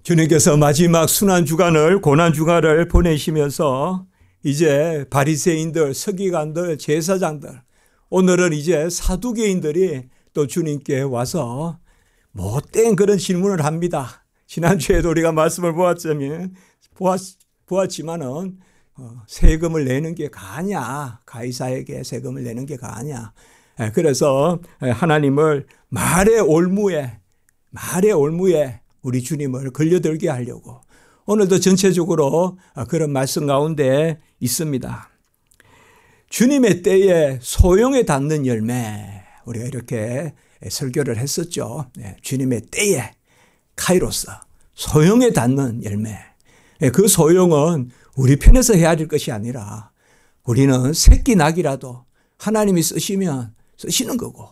주님께서 마지막 순환주간을 고난주간을 보내시면서 이제 바리새인들, 서기관들, 제사장들, 오늘은 이제 사두개인들이 또 주님께 와서 못된 그런 질문을 합니다. 지난주에도 우리가 말씀을 보았지만은 세금을 내는 게 가냐, 가이사에게 세금을 내는 게 가냐. 그래서 하나님을 말의 올무에 우리 주님을 걸려들게 하려고 오늘도 전체적으로 그런 말씀 가운데 있습니다. 주님의 때에 소용에 닿는 열매, 우리가 이렇게 설교를 했었죠. 주님의 때에 카이로스, 소용에 닿는 열매. 그 소용은 우리 편에서 해야 될 것이 아니라 우리는 새끼 낙이라도 하나님이 쓰시면 쓰시는 거고,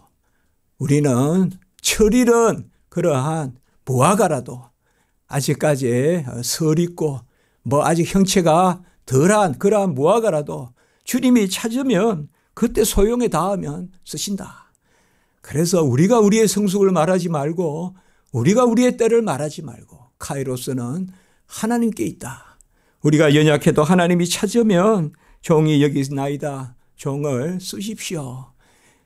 우리는 철일은 그러한 무화과라도 아직까지 설있고 아직 형체가 덜한 그러한 무화과라도 주님이 찾으면 그때 소용에 닿으면 쓰신다. 그래서 우리가 우리의 성숙을 말하지 말고 우리가 우리의 때를 말하지 말고 카이로스는 하나님께 있다. 우리가 연약해도 하나님이 찾으면 종이 여기 있나이다. 종을 쓰십시오.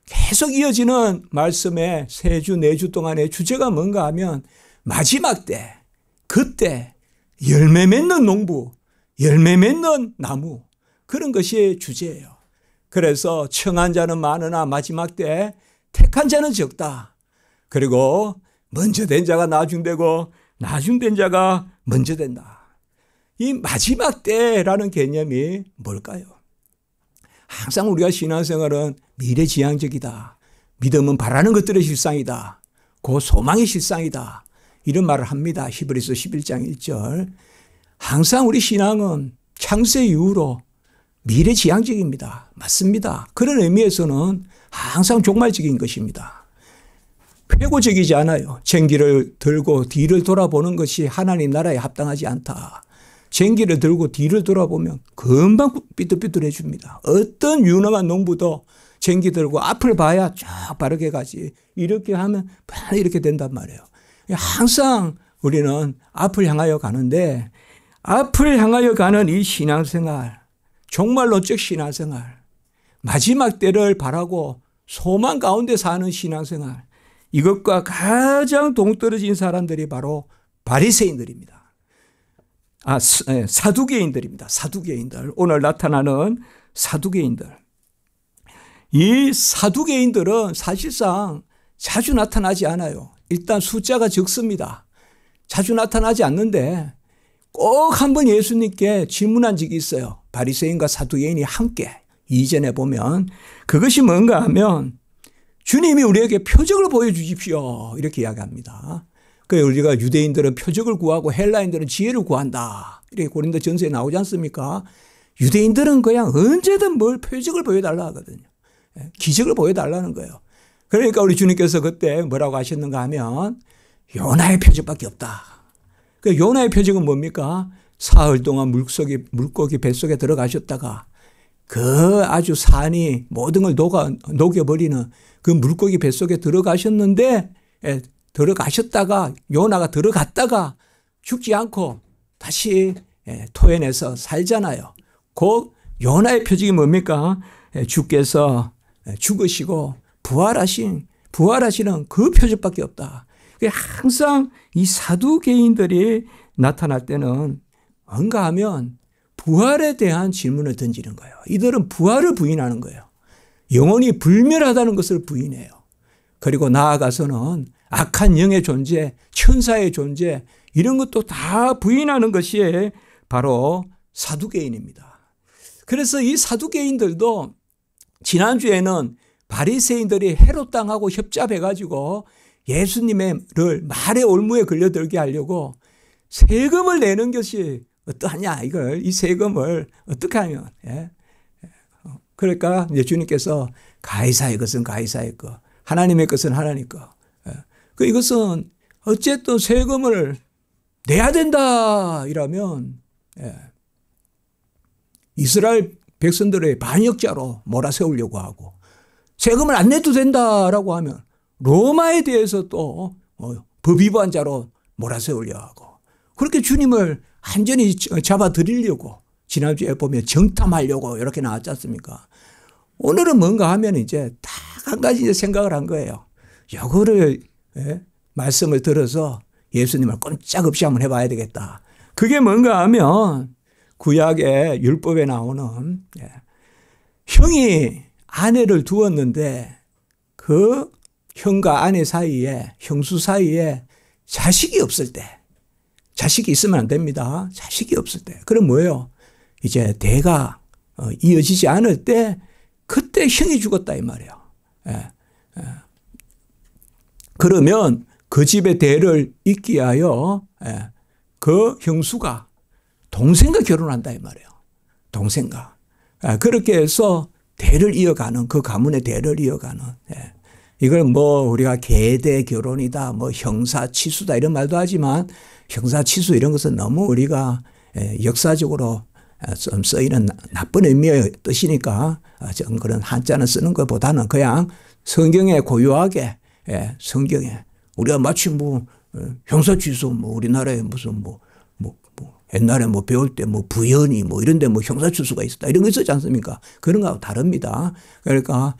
계속 이어지는 말씀의 3주, 4주 동안의 주제가 뭔가 하면 마지막 때, 그때 열매 맺는 농부, 열매 맺는 나무, 그런 것이 주제예요. 그래서 청한 자는 많으나 마지막 때 택한 자는 적다. 그리고 먼저 된 자가 나중되고 나중된 자가 먼저 된다. 이 마지막 때라는 개념이 뭘까요? 항상 우리가 신앙생활은 미래지향적이다. 믿음은 바라는 것들의 실상이다. 그 소망의 실상이다. 이런 말을 합니다. 히브리서 11장 1절. 항상 우리 신앙은 창세 이후로 미래지향적입니다. 맞습니다. 그런 의미에서는 항상 종말적인 것입니다. 회고적이지 않아요. 쟁기를 들고 뒤를 돌아보는 것이 하나님 나라에 합당하지 않다. 쟁기를 들고 뒤를 돌아보면 금방 삐뚤삐뚤해집니다. 어떤 유능한 농부도 쟁기 들고 앞을 봐야 쫙 바르게 가지. 이렇게 하면 이렇게 된단 말이에요. 항상 우리는 앞을 향하여 가는데, 앞을 향하여 가는 이 신앙생활, 종말론적 신앙생활, 마지막 때를 바라고 소망 가운데 사는 신앙생활, 이것과 가장 동떨어진 사람들이 바로 바리새인들입니다. 사두개인들입니다. 사두개인들. 오늘 나타나는 사두개인들. 이 사두개인들은 사실상 자주 나타나지 않아요. 일단 숫자가 적습니다. 자주 나타나지 않는데 꼭 한번 예수님께 질문한 적이 있어요. 바리새인과 사두개인이 함께. 이전에 보면 그것이 뭔가 하면 주님이 우리에게 표적을 보여주십시오. 이렇게 이야기합니다. 그래서 우리가 유대인들은 표적을 구하고 헬라인들은 지혜를 구한다. 이렇게 고린도 전서에 나오지 않습니까? 유대인들은 그냥 언제든 뭘 표적을 보여달라 하거든요. 기적을 보여달라는 거예요. 그러니까 우리 주님께서 그때 뭐라고 하셨는가 하면 요나의 표적밖에 없다. 그 요나의 표적은 뭡니까? 사흘 동안 물고기 뱃속에 들어가셨다가 그 아주 산이 모든 걸 녹여버리는 그 물고기 뱃속에 들어가셨는데, 들어가셨다가 요나가 들어갔다가 죽지 않고 다시 토해내서 살잖아요. 그 요나의 표적이 뭡니까? 주께서 죽으시고 부활하시는 그 표적밖에 없다. 항상 이 사두개인들이 나타날 때는 뭔가 하면 부활에 대한 질문을 던지는 거예요. 이들은 부활을 부인하는 거예요. 영혼이 불멸하다는 것을 부인해요. 그리고 나아가서는 악한 영의 존재, 천사의 존재, 이런 것도 다 부인하는 것이 바로 사두개인입니다. 그래서 이 사두개인들도 지난주에는 바리새인들이 헤롯 당하고 협잡해가지고 예수님을 말의 올무에 걸려들게 하려고 세금을 내는 것이 어떠하냐, 이 세금을 어떻게 하면. 그러니까 이제 주님께서 가이사의 것은 가이사의 것, 하나님의 것은 하나님 것. 이것은 어쨌든 세금을 내야 된다 이러면 이스라엘 백성들의 반역자로 몰아세우려고 하고, 세금을 안 내도 된다라고 하면 로마에 대해서 또 법 위반자로 몰아세우려고 하고, 그렇게 주님을 완전히 잡아들이려고 지난주에 보면 정탐하려고 이렇게 나왔지 않습니까? 오늘은 뭔가 하면 이제 딱 한 가지 생각을 한 거예요. 이거를 말씀을 들어서 예수님을 꼼짝없이 한번 해봐야 되겠다. 그게 뭔가 하면 구약의 율법에 나오는 형이 아내를 두었는데 그 형과 아내 사이에 형수 사이에 자식이 없을 때 자식이 있으면 안 됩니다. 자식이 없을 때 그럼 뭐예요? 이제 대가 이어지지 않을 때 그때 형이 죽었다 이 말이에요. 그러면 그 집의 대를 잇기 위하여 그 형수가 동생과 결혼한다 이 말이에요. 동생과. 그렇게 해서 대를 이어가는 그 가문의 대를 이어가는 이걸 뭐 우리가 계대 결혼이다 뭐 형사치수다 이런 말도 하지만 형사치수 이런 것은 너무 우리가 역사적으로 좀 쓰이는 나쁜 의미의 뜻이니까 그런 한자는 쓰는 것보다는 그냥 성경에 고유하게 성경에 우리가 마치 뭐 형사치수 뭐 우리나라에 무슨 뭐 옛날에 뭐 배울 때 뭐 부연이 뭐 이런 데 뭐 형사치수가 있었다 이런 거 있었지 않습니까? 그런 거하고 다릅니다. 그러니까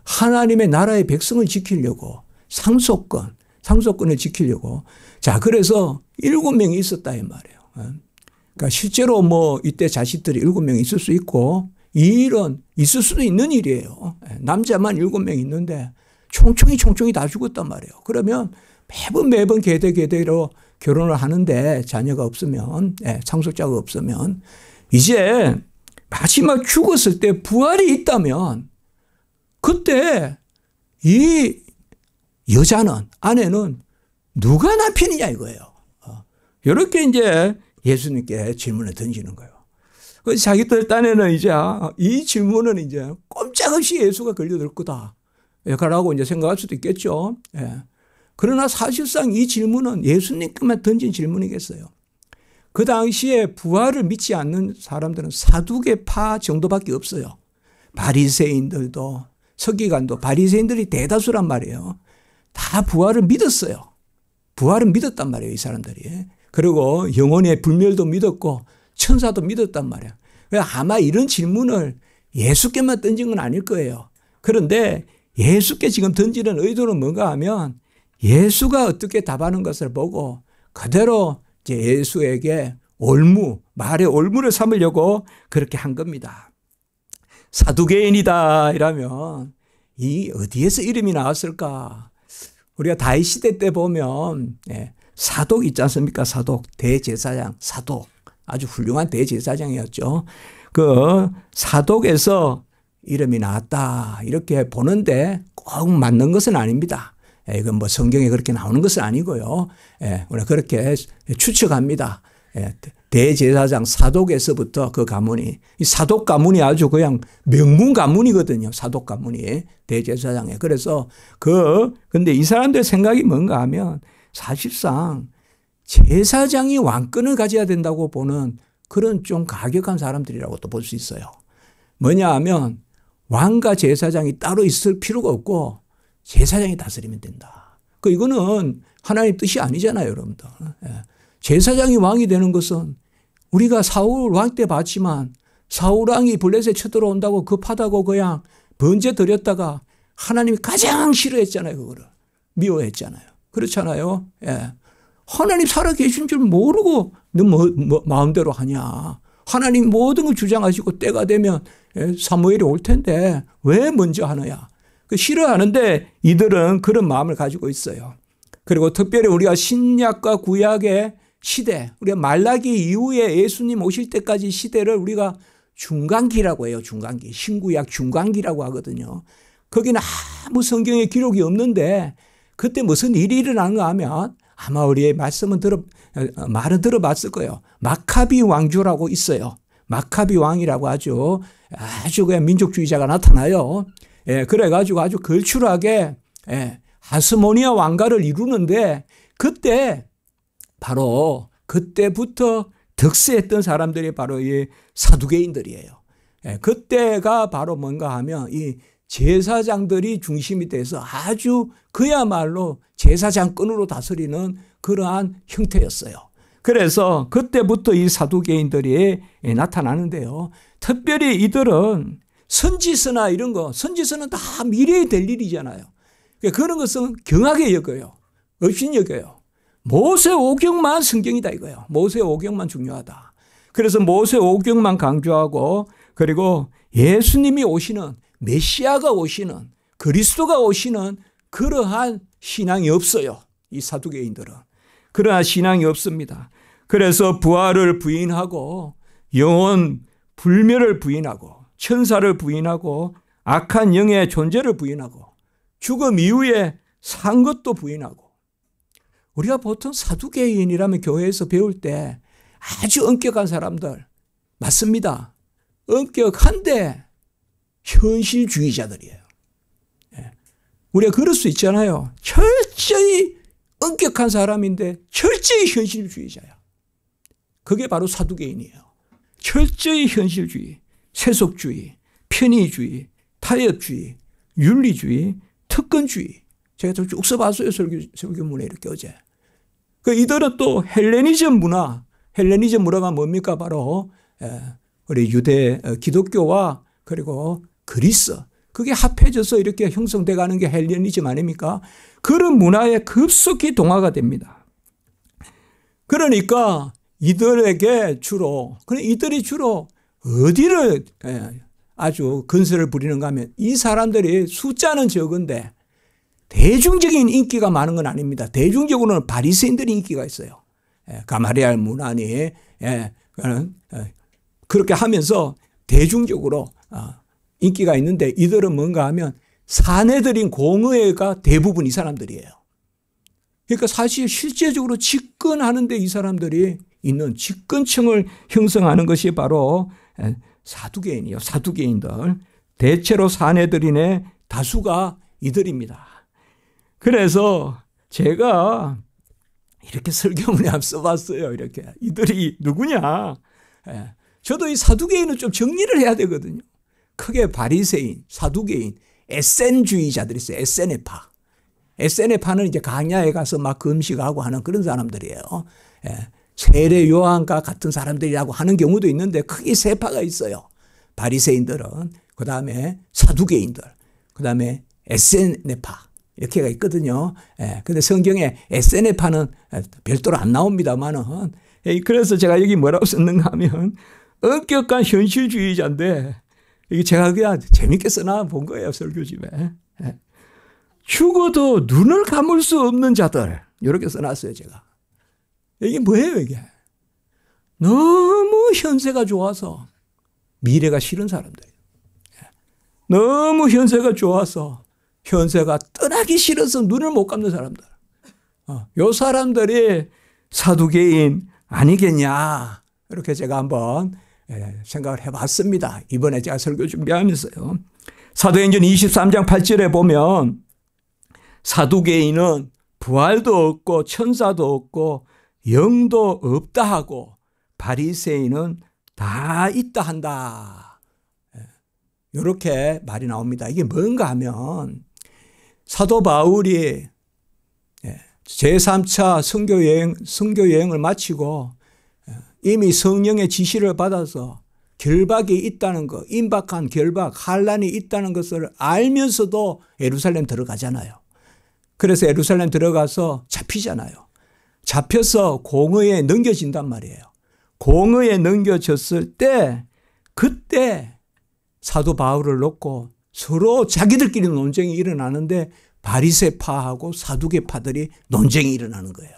하나님의 나라의 백성을 지키려고 상속권을 지키려고 자 그래서 7명이 있었다 이 말이에요. 그러니까 실제로 뭐 이때 자식들이 7명이 있을 수 있고 이 일은 있을 수도 있는 일이에요. 남자만 7명 있는데 총총이 다 죽었단 말이에요. 그러면 매번 계대로 결혼을 하는데 자녀가 없으면 상속자가 없으면 이제 마지막 죽었을 때 부활이 있다면 그때 이 여자는 아내는 누가 남편이냐 이거예요. 이렇게 이제 예수님께 질문을 던지는 거예요. 그래서 자기들 딴에는 이제 이 질문은 이제 꼼짝없이 예수가 걸려들 거다. 라고 이제 생각할 수도 있겠죠. 그러나 사실상 이 질문은 예수님께만 던진 질문이겠어요. 그 당시에 부활을 믿지 않는 사람들은 사두개파 정도밖에 없어요. 바리새인들도 서기관도 바리새인들이 대다수란 말이에요. 다 부활을 믿었어요. 부활은 믿었단 말이에요. 이 사람들이. 그리고 영혼의 불멸도 믿었고 천사도 믿었단 말이에요. 아마 이런 질문을 예수께만 던진 건 아닐 거예요. 그런데 예수께 지금 던지는 의도는 뭔가 하면 예수가 어떻게 답하는 것을 보고 그대로 이제 예수에게 말의 올무를 삼으려고 그렇게 한 겁니다. 사두개인이다 이러면 이 어디에서 이름이 나왔을까? 우리가 다윗 시대 때 보면 사독 있지 않습니까? 사독, 대제사장, 사독. 아주 훌륭한 대제사장이었죠. 그 사독에서 이름이 나왔다 이렇게 보는데 꼭 맞는 것은 아닙니다. 이건 뭐 성경에 그렇게 나오는 것은 아니고요. 우리가 그렇게 추측합니다. 대제사장 사독에서부터 그 가문이 이 사독 가문이 아주 그냥 명문 가문이거든요. 사독 가문이 대제사장에. 그래서 근데 이 사람들 생각이 뭔가 하면 사실상 제사장이 왕권을 가져야 된다고 보는 그런 좀 가격한 사람들이라고도 볼 수 있어요. 뭐냐 하면 왕과 제사장이 따로 있을 필요가 없고 제사장이 다스리면 된다. 이거는 하나님 뜻이 아니잖아요, 여러분들. 제사장이 왕이 되는 것은 우리가 사울 왕 때 봤지만 사울 왕이 블레셋에 쳐들어온다고 급하다고 그냥 번제 드렸다가 하나님이 가장 싫어했잖아요, 그거를. 미워했잖아요. 그렇잖아요. 하나님 살아계신 줄 모르고 너 마음대로 하냐. 하나님 모든 걸 주장하시고 때가 되면 사무엘이 올 텐데 왜 먼저 하느냐. 싫어하는데 이들은 그런 마음을 가지고 있어요. 그리고 특별히 우리가 신약과 구약의 시대, 우리가 말라기 이후에 예수님 오실 때까지 시대를 우리가 중간기라고 해요. 중간기. 신구약 중간기라고 하거든요. 거기는 아무 성경에 기록이 없는데 그때 무슨 일이 일어나는가 하면 아마 우리의 말은 들어봤을 거예요. 마카비 왕조라고 있어요. 마카비 왕이라고 아주 그냥 민족주의자가 나타나요. 그래가지고 아주 걸출하게 하스모니아 왕가를 이루는데 그때부터 득세했던 사람들이 바로 이 사두개인들이에요. 그때가 바로 뭔가 하면 이 제사장들이 중심이 돼서 아주 그야말로 제사장권으로 다스리는 그러한 형태였어요. 그래서 그때부터 이 사두개인들이 나타나는데요. 특별히 이들은 선지서나 이런 거, 선지서는 다 미래에 될 일이잖아요. 그런 것은 경하게 여겨요. 없인 여겨요. 모세 오경만 성경이다 이거예요. 모세 오경만 중요하다. 그래서 모세 오경만 강조하고, 그리고 예수님이 오시는, 메시아가 오시는, 그리스도가 오시는 그러한 신앙이 없어요. 이 사두개인들은. 그러한 신앙이 없습니다. 그래서 부활을 부인하고 영원 불멸을 부인하고 천사를 부인하고 악한 영의 존재를 부인하고 죽음 이후에 산 것도 부인하고, 우리가 보통 사두개인이라면 교회에서 배울 때 아주 엄격한 사람들 맞습니다. 엄격한데 현실주의자들이에요. 우리가 그럴 수 있잖아요. 철저히 엄격한 사람인데 철저히 현실주의자야. 그게 바로 사두개인이에요. 철저히 현실주의, 세속주의, 편의주의, 타협주의, 윤리주의, 특권주의. 제가 좀 쭉 써봤어요. 설교문에 이렇게 어제. 이들은 또 헬레니즘 문화, 헬레니즘 문화가 뭡니까? 바로 우리 유대 기독교와 그리고 그리스, 그게 합해져서 이렇게 형성돼 가는 게 헬레니즘 아닙니까? 그런 문화에 급속히 동화가 됩니다. 그러니까 이들이 주로 어디를 아주 건설을 부리는가 하면, 이 사람들이 숫자는 적은데 대중적인 인기가 많은 건 아닙니다. 대중적으로는 바리새인들이 인기가 있어요. 가마리알 문안이 그렇게 하면서 대중적으로 인기가 있는데, 이들은 뭔가 하면 사내들인 공의회가 대부분 이 사람들이에요. 그러니까 사실 실제적으로 집권하는데 이 사람들이 있는 집권층을 형성하는 것이 바로 사두개인이요. 사두개인들. 대체로 사내들인의 다수가 이들입니다. 그래서 제가 이렇게 설교문에 한번 써봤어요. 이렇게. 이들이 누구냐. 저도 이 사두개인은 좀 정리를 해야 되거든요. 크게 바리새인, 사두개인, 에센주의자들이 있어요. 에센의파. 에센의파는 이제 강야에 가서 막 금식하고 하는 그런 사람들이에요. 세례 요한과 같은 사람들이라고 하는 경우도 있는데 크게 세 파가 있어요. 바리새인들은, 그 다음에 사두개인들, 그 다음에 에센의파. 이렇게가 있거든요. 근데 성경에 에센의파는 별도로 안 나옵니다만은, 그래서 제가 여기 뭐라고 썼는가 하면 엄격한 현실주의자인데, 이게 제가 그냥 재밌게 써놔 본 거예요. 설교집에. 죽어도 눈을 감을 수 없는 자들. 이렇게 써놨어요. 제가. 이게 뭐예요 이게. 너무 현세가 좋아서 미래가 싫은 사람들이에요. 너무 현세가 좋아서 현세가 떠나기 싫어서 눈을 못 감는 사람들. 요 사람들이 사두개인 아니겠냐. 이렇게 제가 한번 생각을 해봤습니다. 이번에 제가 설교 준비하면서요. 사도행전 23장 8절에 보면 사두개인은 부활도 없고 천사도 없고 영도 없다 하고 바리새인은 다 있다 한다. 이렇게 말이 나옵니다. 이게 뭔가 하면 사도 바울이 제3차 선교여행을 마치고 이미 성령의 지시를 받아서 결박이 있다는 것, 임박한 결박, 환란이 있다는 것을 알면서도 예루살렘 들어가잖아요. 그래서 예루살렘 들어가서 잡히잖아요. 잡혀서 공의에 넘겨진단 말이에요. 공의에 넘겨졌을 때 그때 사도 바울을 놓고 서로 자기들끼리 논쟁이 일어나는데 바리새파하고 사두개파들이 논쟁이 일어나는 거예요.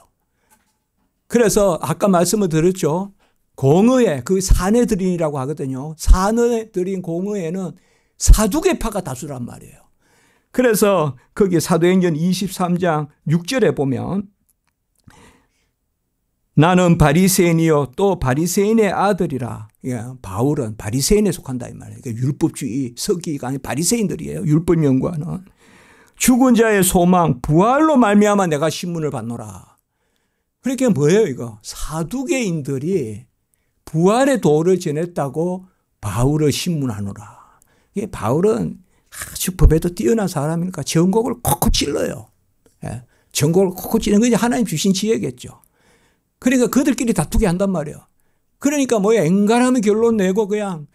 그래서 아까 말씀을 드렸죠. 공의회, 그 사내들인이라고 하거든요. 사내들인 공의회는 사두개파가 다수란 말이에요. 그래서 거기 사도행전 23장 6절에 보면 나는 바리새인이요 또 바리새인의 아들이라. 바울은 바리새인에 속한다 이 말이에요. 그러니까 율법주의 서기가 아닌 바리새인들이에요. 율법 연구하는. 죽은 자의 소망 부활로 말미암아 내가 신문을 받노라. 그러니까 뭐예요 이거. 사두개인들이 부활의 도를 전했다고 바울을 신문하노라. 이게 바울은 아주 법에도 뛰어난 사람이니까 전곡을 콕콕 찔러요. 전곡을 콕콕 찌르는 게 하나님 주신 지혜겠죠. 그러니까 그들끼리 다투게 한단 말이에요. 그러니까 뭐야, 앵간하면 결론 내고 그냥,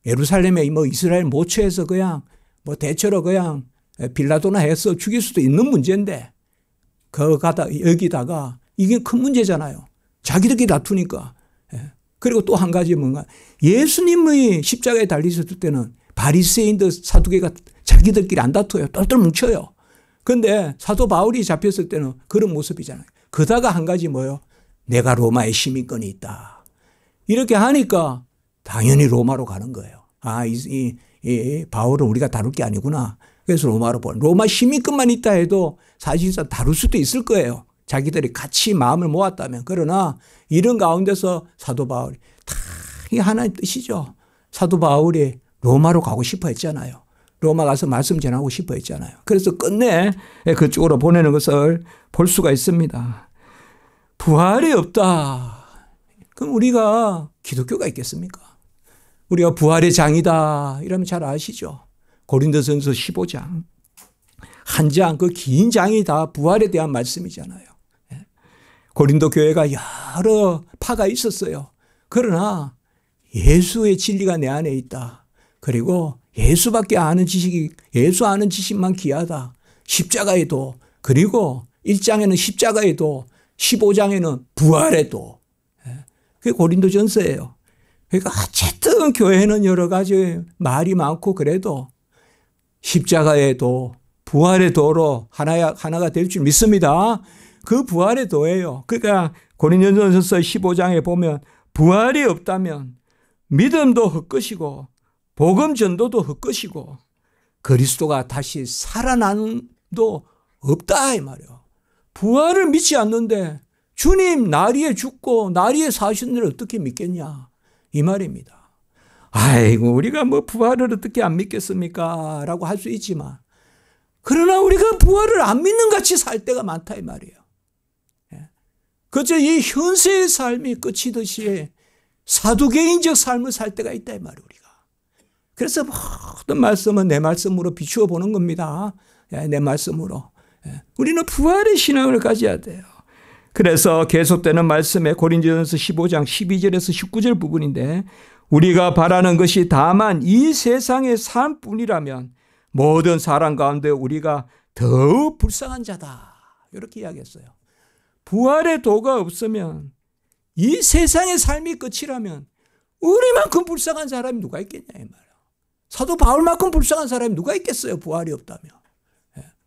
예루살렘에 뭐 이스라엘 모처에서 그냥 뭐 대처로 그냥 빌라도나 해서 죽일 수도 있는 문제인데, 여기다가 이게 큰 문제잖아요. 자기들끼리 다투니까. 그리고 또 한 가지 뭔가, 예수님의 십자가에 달리셨을 때는 바리새인들 사두개가 자기들끼리 안 다투어요. 똘똘 뭉쳐요. 그런데 사도 바울이 잡혔을 때는 그런 모습이잖아요. 그다가 한 가지 뭐예요? 내가 로마에 시민권이 있다. 이렇게 하니까 당연히 로마로 가는 거예요. 이 바울은 우리가 다룰 게 아니구나. 그래서 로마로 보내. 로마 시민권만 있다 해도 사실상 다룰 수도 있을 거예요. 자기들이 같이 마음을 모았다면. 그러나 이런 가운데서 사도 바울이 다 이게 하나의 뜻이죠. 사도 바울이 로마로 가고 싶어 했잖아요. 로마 가서 말씀 전하고 싶어 했잖아요. 그래서 끝내 그쪽으로 보내는 것을 볼 수가 있습니다. 부활이 없다. 그럼 우리가 기독교가 있겠습니까? 우리가 부활의 장이다 이러면 잘 아시죠? 고린도전서 15장. 한 장, 그 긴 장이 다 부활에 대한 말씀이잖아요. 고린도 교회가 여러 파가 있었어요. 그러나 예수의 진리가 내 안에 있다. 그리고 예수밖에 아는 지식이, 예수 아는 지식만 귀하다. 십자가의 도, 그리고 1장에는 십자가의 도, 15장에는 부활의 도. 그게 고린도전서예요. 그러니까 어쨌든 교회는 여러 가지 말이 많고 그래도 십자가의 도, 부활의 도로 하나가 될 줄 믿습니다. 그 부활의 도예요. 그러니까 고린도전서 15장에 보면 부활이 없다면 믿음도 헛것이고 복음 전도도 헛것이고 그리스도가 다시 살아남도 없다 이 말이에요. 부활을 믿지 않는데 주님 나리에 죽고 나리에 사신 걸 어떻게 믿겠냐 이 말입니다. 아이고 우리가 뭐 부활을 어떻게 안 믿겠습니까? 라고 할 수 있지만 그러나 우리가 부활을 안 믿는 같이 살 때가 많다 이 말이에요. 그저 이 현세의 삶이 끝이듯이 사두개인적 삶을 살 때가 있다 이 말이에요. 우리가. 그래서 모든 말씀은 내 말씀으로 비추어 보는 겁니다. 내 말씀으로. 우리는 부활의 신앙을 가져야 돼요. 그래서 계속되는 말씀에 고린도전서 15장 12절에서 19절 부분인데 우리가 바라는 것이 다만 이 세상의 삶뿐이라면 모든 사람 가운데 우리가 더욱 불쌍한 자다. 이렇게 이야기했어요. 부활의 도가 없으면 이 세상의 삶이 끝이라면 우리만큼 불쌍한 사람이 누가 있겠냐 이 말이에요. 사도 바울만큼 불쌍한 사람이 누가 있겠어요. 부활이 없다면.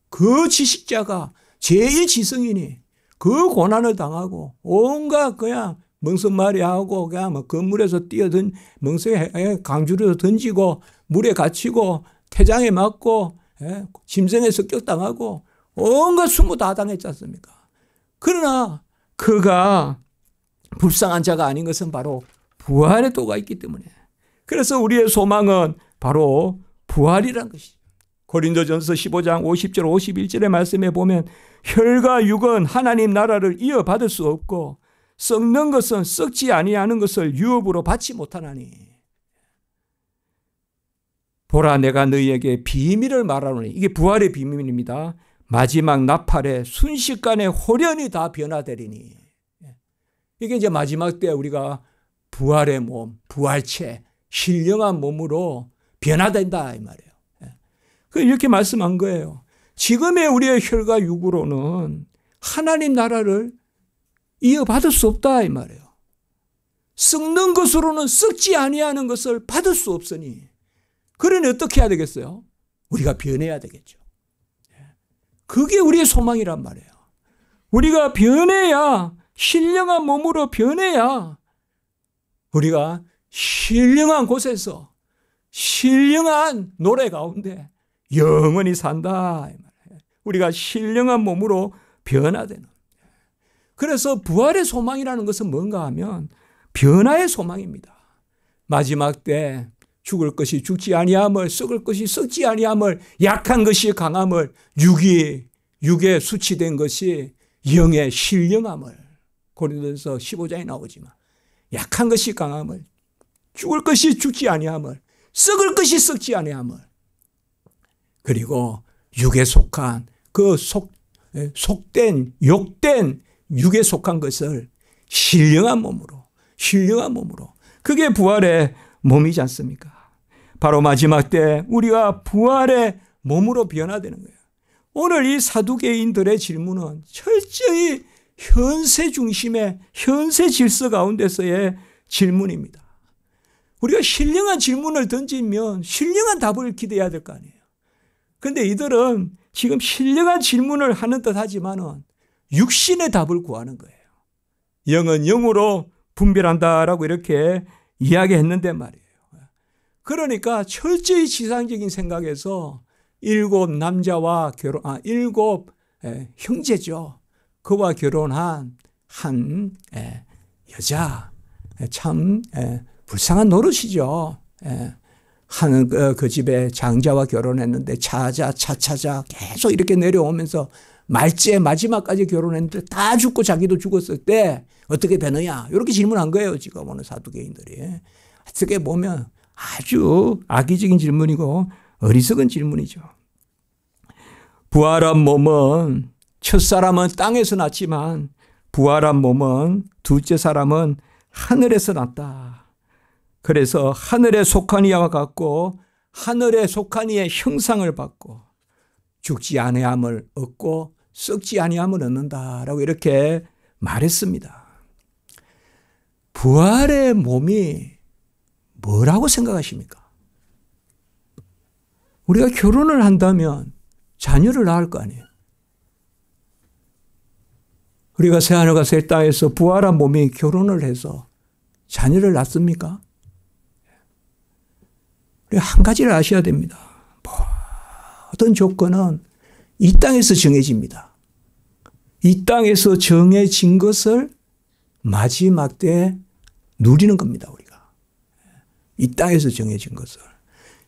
그 지식자가 제일 지성인이 그 고난을 당하고 온갖 그냥 멍석말이하고 그냥 뭐 건물에서 뛰어든 멍석에 강주리로 던지고 물에 갇히고 태장에 맞고 짐승에 습격당하고 온갖 수모 다 당했지 않습니까? 그러나 그가 불쌍한 자가 아닌 것은 바로 부활의 도가 있기 때문에 그래서 우리의 소망은 바로 부활이란 것이죠. 고린도전서 15장 50절 51절의 말씀에 보면 혈과 육은 하나님 나라를 이어받을 수 없고 썩는 것은 썩지 아니하는 것을 유업으로 받지 못하나니 보라 내가 너희에게 비밀을 말하노니 이게 부활의 비밀입니다. 마지막 나팔에 순식간에 홀연히 다 변화되리니 이게 이제 마지막 때 우리가 부활의 몸, 부활체, 신령한 몸으로 변화된다 이 말이에요. 이렇게 말씀한 거예요. 지금의 우리의 혈과 육으로는 하나님 나라를 이어받을 수 없다 이 말이에요. 썩는 것으로는 썩지 아니하는 것을 받을 수 없으니 그러니 어떻게 해야 되겠어요? 우리가 변해야 되겠죠. 그게 우리의 소망이란 말이에요. 우리가 변해야 신령한 몸으로 변해야 우리가 신령한 곳에서 신령한 노래 가운데 영원히 산다. 우리가 신령한 몸으로 변화되는. 그래서 부활의 소망이라는 것은 뭔가 하면 변화의 소망입니다. 마지막 때 죽을 것이 죽지 아니함을 썩을 것이 썩지 아니함을 약한 것이 강함을 육에 수치된 것이 영의 신령함을 고린도전서 15장에 나오지만 약한 것이 강함을 죽을 것이 죽지 아니함을 썩을 것이 썩지 아니함을 그리고 육에 속한 그 속된 욕된 육에 속한 것을 신령한 몸으로, 신령한 몸으로. 그게 부활의 몸이지 않습니까? 바로 마지막 때 우리가 부활의 몸으로 변화되는 거예요. 오늘 이 사두개인들의 질문은 철저히 현세 중심의 현세 질서 가운데서의 질문입니다. 우리가 신령한 질문을 던지면 신령한 답을 기대해야 될 거 아니에요. 그런데 이들은 지금 신령한 질문을 하는 듯 하지만은 육신의 답을 구하는 거예요. 영은 영으로 분별한다라고 이렇게 이야기했는데 말이에요. 그러니까 철저히 지상적인 생각에서 일곱 남자와 일곱 형제죠. 그와 결혼한 한 여자. 참 불쌍한 노릇이죠. 하는 그 집에 장자와 결혼했는데 차차자 계속 이렇게 내려오면서 말째 마지막까지 결혼했는데 다 죽고 자기도 죽었을 때 어떻게 되느냐 이렇게 질문한 거예요. 지금 오늘 사두개인들이. 어떻게 보면 아주 악의적인 질문이고 어리석은 질문이죠. 부활한 몸은 첫사람은 땅에서 났지만 부활한 몸은 둘째 사람은 하늘에서 났다. 그래서 하늘에 속한 이와 같고 하늘에 속한 이의 형상을 받고 죽지 아니함을 얻고 썩지 아니함을 얻는다라고 이렇게 말했습니다. 부활의 몸이 뭐라고 생각하십니까? 우리가 결혼을 한다면 자녀를 낳을 거 아니에요. 우리가 새하늘과 새 땅에서 부활한 몸이 결혼을 해서 자녀를 낳습니까? 우리가 한 가지를 아셔야 됩니다. 모든 조건은 이 땅에서 정해집니다. 이 땅에서 정해진 것을 마지막 때 누리는 겁니다. 우리가. 이 땅에서 정해진 것을.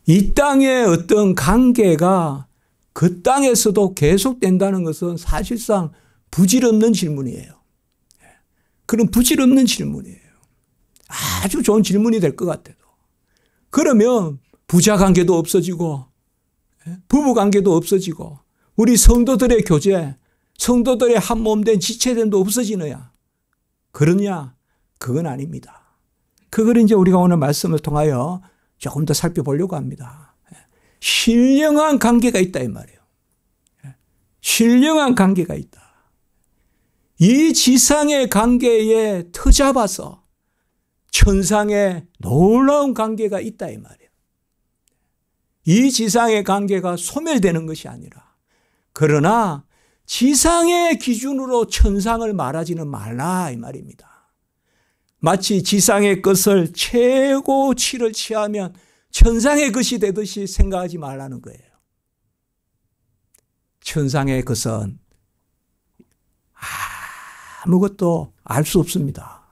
이 땅의 어떤 관계가 그 땅에서도 계속된다는 것은 사실상 부질없는 질문이에요. 그런 부질없는 질문이에요. 아주 좋은 질문이 될 것 같아도. 그러면 부자 관계도 없어지고 부부 관계도 없어지고 우리 성도들의 교제, 성도들의 한 몸된 지체됨도 없어지느냐? 그러냐? 그건 아닙니다. 그걸 이제 우리가 오늘 말씀을 통하여 조금 더 살펴보려고 합니다. 신령한 관계가 있다 이 말이에요. 신령한 관계가 있다. 이 지상의 관계에 터잡아서 천상의 놀라운 관계가 있다 이 말이에요. 이 지상의 관계가 소멸되는 것이 아니라 그러나 지상의 기준으로 천상을 말하지는 말라 이 말입니다. 마치 지상의 것을 최고치를 취하면 천상의 것이 되듯이 생각하지 말라는 거예요. 천상의 것은 아무것도 알 수 없습니다.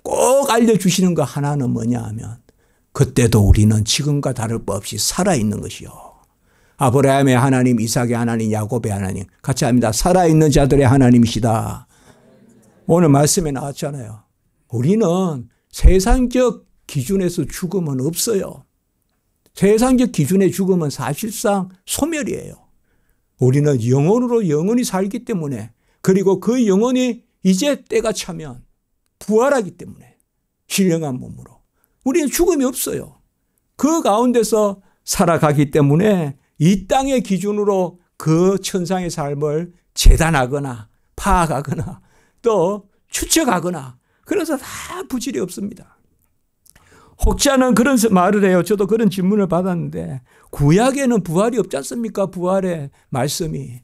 꼭 알려주시는 거 하나는 뭐냐 하면 그때도 우리는 지금과 다를 바 없이 살아있는 것이요. 아브라함의 하나님, 이삭의 하나님, 야곱의 하나님 같이 합니다. 살아있는 자들의 하나님이시다. 오늘 말씀에 나왔잖아요. 우리는 세상적 기준에서 죽음은 없어요. 세상적 기준의 죽음은 사실상 소멸이에요. 우리는 영혼으로 영원히 살기 때문에 그리고 그 영혼이 이제 때가 차면 부활하기 때문에 신령한 몸으로 우리는 죽음이 없어요. 그 가운데서 살아가기 때문에 이 땅의 기준으로 그 천상의 삶을 재단하거나 파악하거나 또 추측하거나 그래서 다 부질이 없습니다. 혹자는 그런 말을 해요. 저도 그런 질문을 받았는데 구약에는 부활이 없지 않습니까? 부활의 말씀이.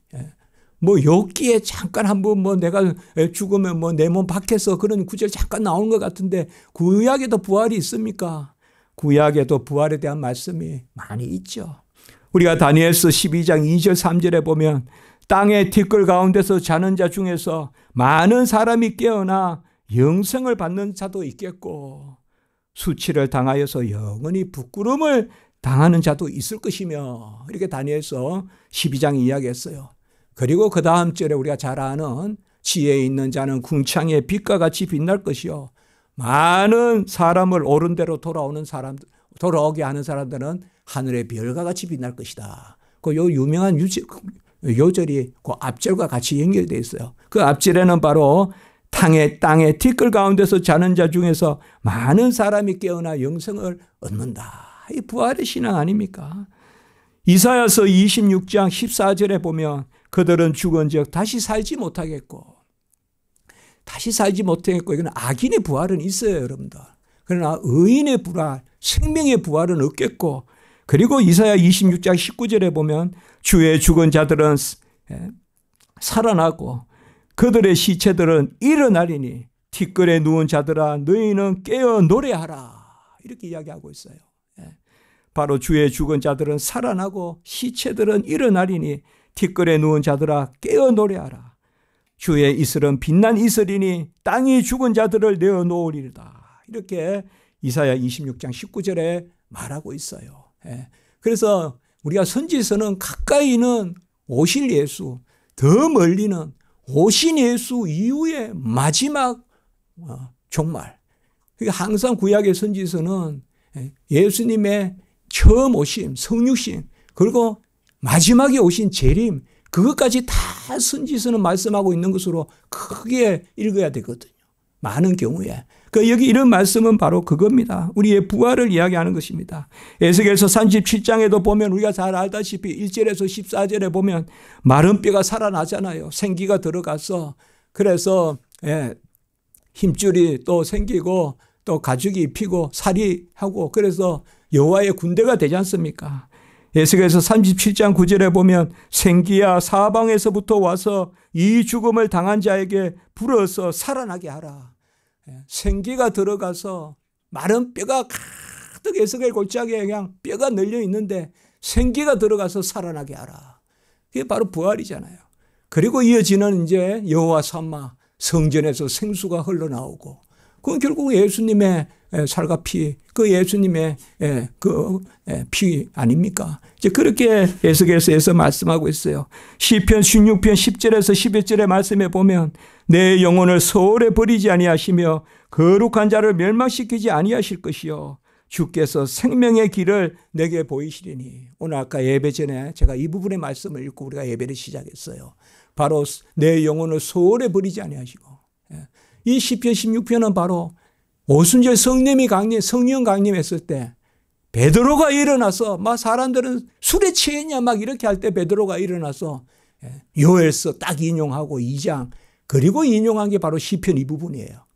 뭐 욥기에 잠깐 한번 뭐 내가 죽으면 뭐 내 몸 밖에서 그런 구절 잠깐 나오는 것 같은데 구약에도 부활이 있습니까? 구약에도 부활에 대한 말씀이 많이 있죠. 우리가 다니엘서 12장 2절 3절에 보면 땅의 티끌 가운데서 자는 자 중에서 많은 사람이 깨어나 영생을 받는 자도 있겠고 수치를 당하여서 영원히 부끄러움을 당하는 자도 있을 것이며 이렇게 다니엘서 12장 이야기했어요. 그리고 그 다음 절에 우리가 잘 아는 지혜 있는 자는 궁창의 빛과 같이 빛날 것이요 많은 사람을 옳은 대로 돌아오게 하는 사람들은 하늘의 별과 같이 빛날 것이다. 그 요 유명한 요절이 그 앞절과 같이 연결되어 있어요. 그 앞절에는 바로 땅에 티끌 가운데서 자는 자 중에서 많은 사람이 깨어나 영생을 얻는다. 이 부활의 신앙 아닙니까? 이사야서 26장 14절에 보면 그들은 죽은즉 다시 살지 못하겠고 이건 악인의 부활은 있어요, 여러분들. 그러나 의인의 부활, 생명의 부활은 없겠고, 그리고 이사야 26장 19절에 보면 주의 죽은 자들은 살아나고 그들의 시체들은 일어나리니 티끌에 누운 자들아 너희는 깨어 노래하라. 이렇게 이야기하고 있어요. 바로 주의 죽은 자들은 살아나고 시체들은 일어나리니 티끌에 누운 자들아 깨어 노래하라. 주의 이슬은 빛난 이슬이니 땅이 죽은 자들을 내어놓으리다. 이렇게 이사야 26장 19절에 말하고 있어요. 그래서 우리가 선지서는 가까이는 오실 예수, 더 멀리는 오신 예수 이후의 마지막 종말. 항상 구약의 선지서는 예수님의 처음 오심, 성육신, 그리고 마지막에 오신 재림, 그것까지 다 선지서는 말씀하고 있는 것으로 크게 읽어야 되거든요. 많은 경우에. 여기 이런 말씀은 바로 그겁니다. 우리의 부활을 이야기하는 것입니다. 에스겔서 37장에도 보면 우리가 잘 알다시피 1절에서 14절에 보면 마른 뼈가 살아나잖아요. 생기가 들어가서. 그래서 힘줄이 또 생기고 또 가죽이 피고 살이 하고 그래서 여호와의 군대가 되지 않습니까? 에스겔서 37장 9절에 보면 생기야 사방에서부터 와서 이 죽음을 당한 자에게 불어서 살아나게 하라. 생기가 들어가서 마른 뼈가 가득 에스겔 골짜기에 그냥 뼈가 널려 있는데 생기가 들어가서 살아나게 하라. 그게 바로 부활이잖아요. 그리고 이어지는 이제 여호와 삼마 성전에서 생수가 흘러나오고 그건 결국 예수님의 살과 피, 그 예수님의 피 아닙니까? 이제 그렇게 에스겔서에서 말씀하고 있어요. 시편 16편 10절에서 11절의 말씀에 보면 내 영혼을 소홀에 버리지 아니하시며 거룩한 자를 멸망시키지 아니하실 것이요 주께서 생명의 길을 내게 보이시리니. 오늘 아까 예배 전에 제가 이 부분의 말씀을 읽고 우리가 예배를 시작했어요. 바로 내 영혼을 소홀에 버리지 아니하시고, 이 시편 16편은 바로 오순절 성령 강림했을 때 베드로가 일어나서 막 사람들은 술에 취했냐 막 이렇게 할 때 베드로가 일어나서 요엘서 딱 인용하고 2장 그리고 인용한 게 바로 시편 이 부분이에요.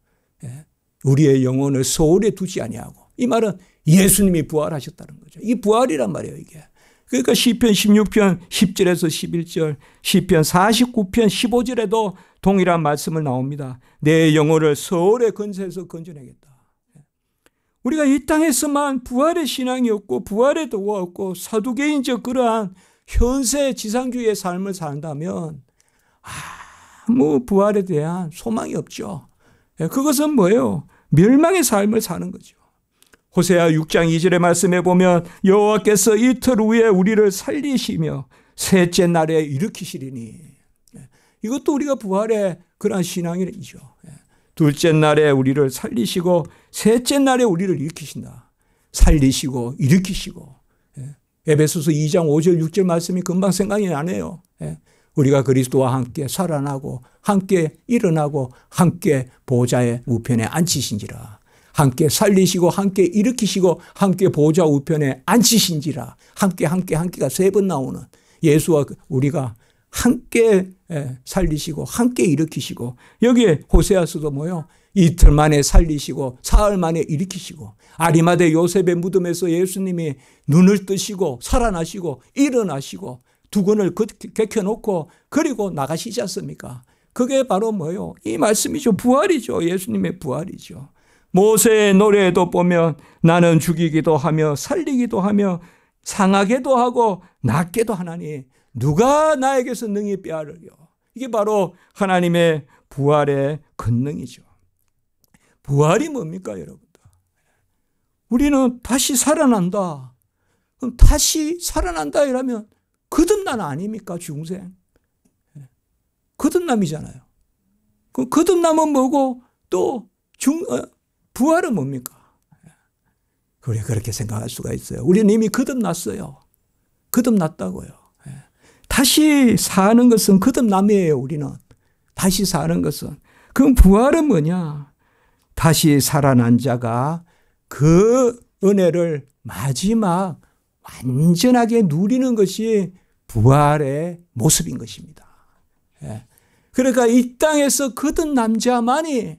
우리의 영혼을 소홀에 두지 아니하고, 이 말은 예수님이 부활하셨다는 거죠. 이 부활이란 말이에요, 이게. 그러니까 시편 16편 10절에서 11절, 시편 49편 15절에도 동일한 말씀을 나옵니다. 내 영혼을 소홀의 건세에서 건져내겠다. 우리가 이 땅에서만 부활의 신앙이 없고 부활의 도가 없고 사두개인적 그러한 현세 지상주의의 삶을 산다면 아무 부활에 대한 소망이 없죠. 그것은 뭐예요? 멸망의 삶을 사는 거죠. 호세아 6장 2절의 말씀에 보면 여호와께서 이틀 후에 우리를 살리시며 셋째 날에 일으키시리니. 이것도 우리가 부활의 그러한 신앙이죠. 둘째 날에 우리를 살리시고 셋째 날에 우리를 일으키신다. 살리시고 일으키시고. 에베소서 2장 5절 6절 말씀이 금방 생각이 나네요. 우리가 그리스도와 함께 살아나고 함께 일어나고 함께 보좌의 우편에 앉히신지라. 함께 살리시고 함께 일으키시고 함께 보좌 우편에 앉히신지라. 함께가 3번 나오는 예수와 우리가 함께 살리시고 함께 일으키시고, 여기에 호세아서도 뭐요? 이틀 만에 살리시고 사흘 만에 일으키시고, 아리마대 요셉의 무덤에서 예수님이 눈을 뜨시고 살아나시고 일어나시고 두건을 개켜놓고 그리고 나가시지 않습니까? 그게 바로 뭐요? 이 말씀이죠. 부활이죠. 예수님의 부활이죠. 모세의 노래에도 보면 나는 죽이기도 하며 살리기도 하며 상하게도 하고 낫게도 하나니 누가 나에게서 능히 빼앗으려. 이게 바로 하나님의 부활의 권능이죠. 부활이 뭡니까, 여러분들? 우리는 다시 살아난다. 그럼 다시 살아난다 이러면 거듭난 아닙니까, 중생? 거듭남이잖아요. 그 거듭남은 뭐고 또 부활은 뭡니까? 우리가 그렇게 생각할 수가 있어요. 우리는 이미 거듭났어요. 거듭났다고요. 다시 사는 것은 거듭남이에요, 우리는. 다시 사는 것은. 그럼 부활은 뭐냐? 다시 살아난 자가 그 은혜를 마지막 완전하게 누리는 것이 부활의 모습인 것입니다. 그러니까 이 땅에서 거듭난 자만이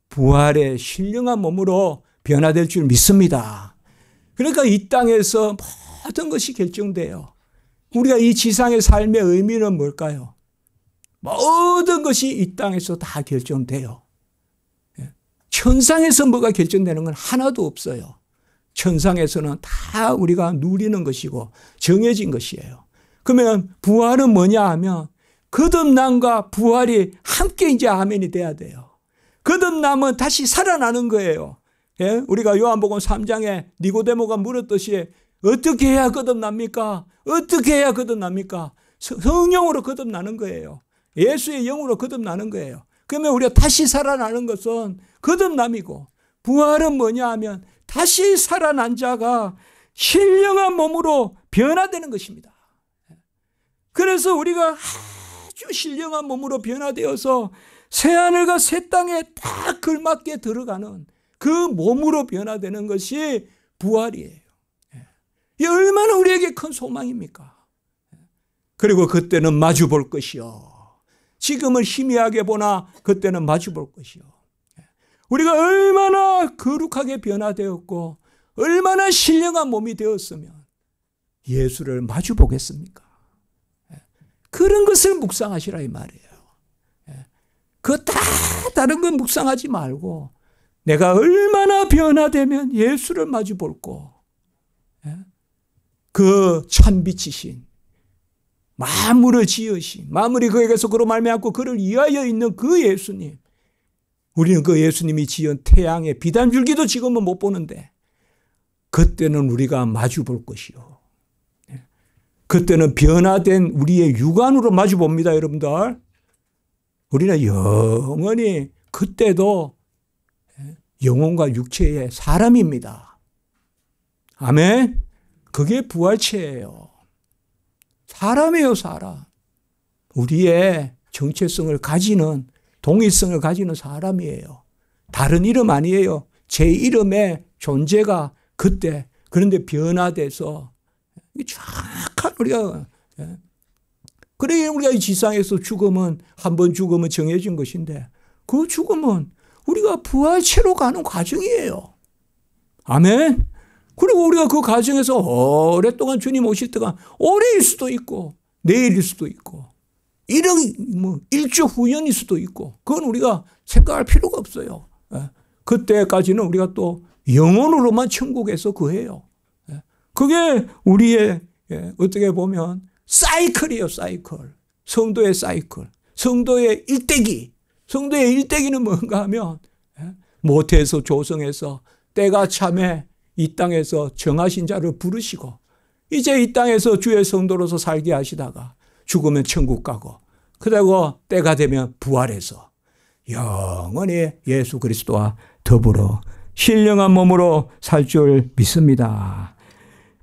부활의 신령한 몸으로 변화될 줄 믿습니다. 그러니까 이 땅에서 모든 것이 결정돼요. 우리가 이 지상의 삶의 의미는 뭘까요? 모든 것이 이 땅에서 다 결정돼요. 천상에서 뭐가 결정되는 건 하나도 없어요. 천상에서는 다 우리가 누리는 것이고 정해진 것이에요. 그러면 부활은 뭐냐 하면 거듭남과 부활이 함께 이제 아멘이 돼야 돼요. 거듭남은 다시 살아나는 거예요. 우리가 요한복음 3장에 니고데모가 물었듯이 어떻게 해야 거듭납니까? 어떻게 해야 거듭납니까? 성령으로 거듭나는 거예요. 예수의 영으로 거듭나는 거예요. 그러면 우리가 다시 살아나는 것은 거듭남이고, 부활은 뭐냐 하면 다시 살아난 자가 신령한 몸으로 변화되는 것입니다. 그래서 우리가 아주 신령한 몸으로 변화되어서 새하늘과 새 땅에 딱 걸맞게 들어가는 그 몸으로 변화되는 것이 부활이에요. 이 얼마나 우리에게 큰 소망입니까? 그리고 그때는 마주 볼 것이요. 지금은 희미하게 보나 그때는 마주 볼 것이요. 우리가 얼마나 거룩하게 변화되었고 얼마나 신령한 몸이 되었으면 예수를 마주 보겠습니까? 그런 것을 묵상하시라 이 말이에요. 그 다른 건 묵상하지 말고 내가 얼마나 변화되면 예수를 마주 볼고 그 참빛이신 만물을 지으신 만물이 그에게서 그로 말미암고 그를 위하여 있는 그 예수님, 우리는 그 예수님이 지은 태양의 비단줄기도 지금은 못 보는데 그때는 우리가 마주 볼 것이요. 그때는 변화된 우리의 육안으로 마주 봅니다, 여러분들. 우리는 영원히 그때도 영혼과 육체의 사람입니다. 아멘. 그게 부활체예요. 사람이에요, 사람. 우리의 정체성을 가지는, 동일성을 가지는 사람이에요. 다른 이름 아니에요. 제 이름의 존재가 그때, 그런데 변화돼서 정확한 우리가, 그래 우리가 이 지상에서 죽으면, 한 번 죽으면 정해진 것인데 그 죽음은 우리가 부활체로 가는 과정이에요. 아멘. 그리고 우리가 그 과정에서 오랫동안 주님 오실 때가 올해일 수도 있고 내일일 수도 있고 일주 후년일 수도 있고 그건 우리가 생각할 필요가 없어요. 그때까지는 우리가 또 영혼으로만 천국에서 거해요. 그게 우리의 어떻게 보면 사이클이에요. 사이클. 성도의 사이클. 성도의 일대기. 성도의 일대기는 뭔가 하면 모태에서 조성해서 때가 참에 이 땅에서 정하신 자를 부르시고 이제 이 땅에서 주의 성도로서 살게 하시다가 죽으면 천국 가고 그리고 때가 되면 부활해서 영원히 예수 그리스도와 더불어 신령한 몸으로 살 줄 믿습니다.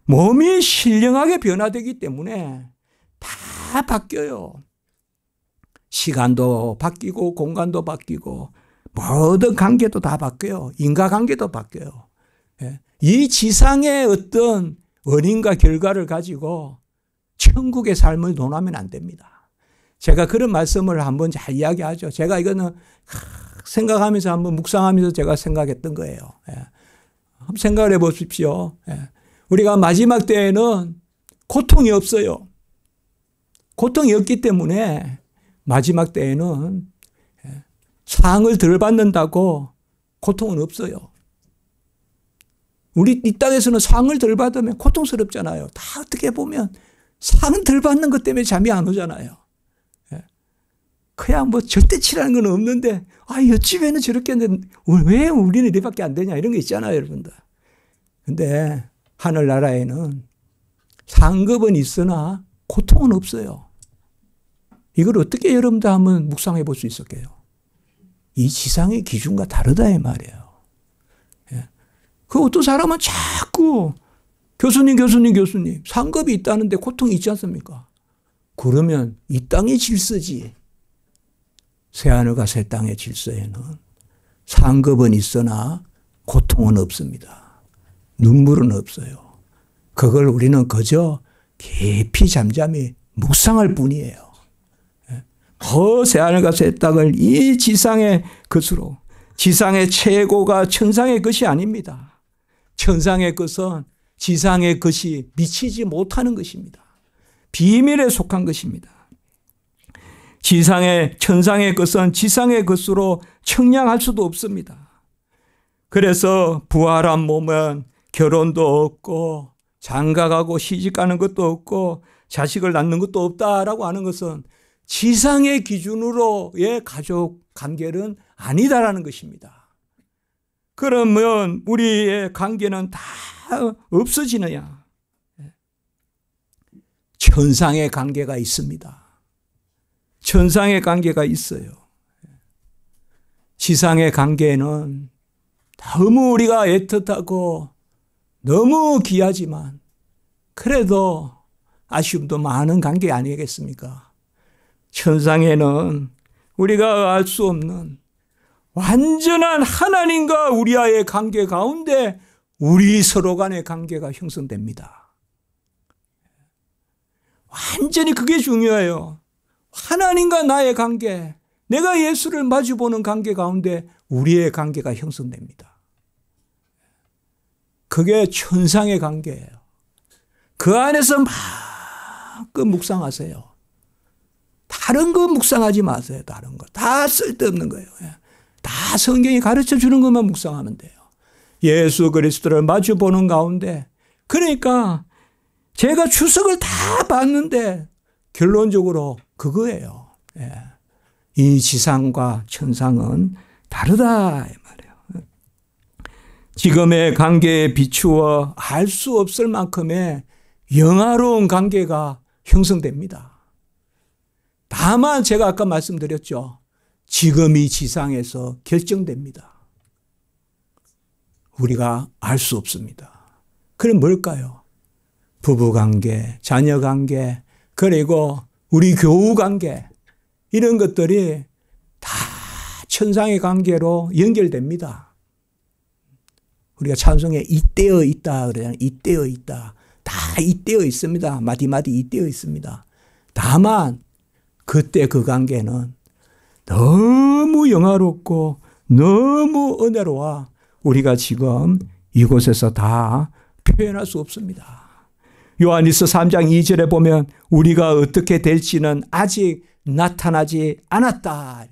몸이 신령하게 변화되기 때문에 다 바뀌어요. 시간도 바뀌고 공간도 바뀌고 모든 관계도 다 바뀌어요. 인과관계도 바뀌어요. 이 지상의 어떤 원인과 결과를 가지고 천국의 삶을 논하면 안 됩니다. 제가 그런 말씀을 한번 잘 이야기하죠. 제가 이거는 생각하면서 한번 묵상하면서 제가 생각했던 거예요. 한번 생각을 해보십시오. 우리가 마지막 때에는 고통이 없어요. 고통이 없기 때문에 마지막 때에는 상을 덜 받는다고 고통은 없어요. 우리 이 땅에서는 상을 덜 받으면 고통스럽잖아요. 다 어떻게 보면 상 덜 받는 것 때문에 잠이 안 오잖아요. 그냥 뭐 절대치라는 건 없는데 옆집에는 저렇게 했는데 왜 우리는 이렇게밖에 안 되냐 이런 거 있잖아요, 여러분들. 근데 하늘나라에는 상급은 있으나 고통은 없어요. 이걸 어떻게 여러분들 한번 묵상해 볼 수 있을까요? 이 지상의 기준과 다르다 이 말이에요. 그 어떤 사람은 자꾸 교수님 상급이 있다는데 고통이 있지 않습니까? 그러면 이 땅의 질서지. 새하늘과 새 땅의 질서에는 상급은 있으나 고통은 없습니다. 눈물은 없어요. 그걸 우리는 그저 깊이 잠잠히 묵상할 뿐이에요. 새하늘과 새 땅을 이 지상의 것으로, 지상의 최고가 천상의 것이 아닙니다. 천상의 것은 지상의 것이 미치지 못하는 것입니다. 비밀에 속한 것입니다. 천상의 것은 지상의 것으로 청량할 수도 없습니다. 그래서 부활한 몸은 결혼도 없고 장가가고 시집가는 것도 없고 자식을 낳는 것도 없다라고 하는 것은 지상의 기준으로의 가족 관계는 아니다라는 것입니다. 그러면 우리의 관계는 다 없어지느냐? 천상의 관계가 있습니다. 천상의 관계가 있어요. 지상의 관계는 너무 우리가 애틋하고 너무 귀하지만 그래도 아쉬움도 많은 관계 아니겠습니까? 천상에는 우리가 알 수 없는 완전한 하나님과 우리와의 관계 가운데 우리 서로 간의 관계가 형성됩니다. 완전히 그게 중요해요. 하나님과 나의 관계, 내가 예수를 마주보는 관계 가운데 우리의 관계가 형성됩니다. 그게 천상의 관계예요. 그 안에서 마음껏 묵상하세요. 다른 거 묵상하지 마세요. 다른 거. 다 쓸데없는 거예요. 다 성경이 가르쳐 주는 것만 묵상하면 돼요. 예수 그리스도를 마주보는 가운데, 그러니까 제가 추석을 다 봤는데 결론적으로 그거예요. 이 지상과 천상은 다르다 이 말이에요. 지금의 관계에 비추어 알 수 없을 만큼의 영화로운 관계가 형성됩니다. 다만 제가 아까 말씀드렸죠. 지금 이 지상에서 결정됩니다. 우리가 알 수 없습니다. 그럼 뭘까요? 부부관계, 자녀관계, 그리고 우리 교우관계, 이런 것들이 다 천상의 관계로 연결됩니다. 우리가 찬송에 잇대어 있다 그러잖아요. 잇대어 있다. 다 잇대어 있습니다. 마디마디 잇대어 있습니다. 다만 그때 그 관계는 너무 영화롭고 너무 은혜로워 우리가 지금 이곳에서 다 표현할 수 없습니다. 요한일서 3장 2절에 보면 우리가 어떻게 될지는 아직 나타나지 않았다.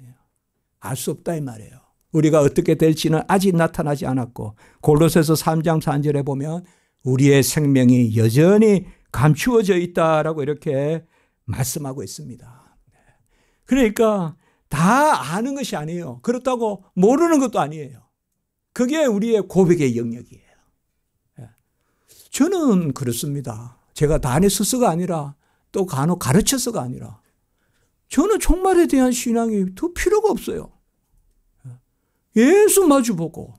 알 수 없다 이 말이에요. 우리가 어떻게 될지는 아직 나타나지 않았고, 골로새서 3장 4절에 보면 우리의 생명이 여전히 감추어져 있다라고 이렇게 말씀하고 있습니다. 그러니까 다 아는 것이 아니에요. 그렇다고 모르는 것도 아니에요. 그게 우리의 고백의 영역이에요. 저는 그렇습니다. 제가 단에 서서가 아니라 또 간혹 가르쳐서가 아니라 저는 종말에 대한 신앙이 더 필요가 없어요. 예수 마주보고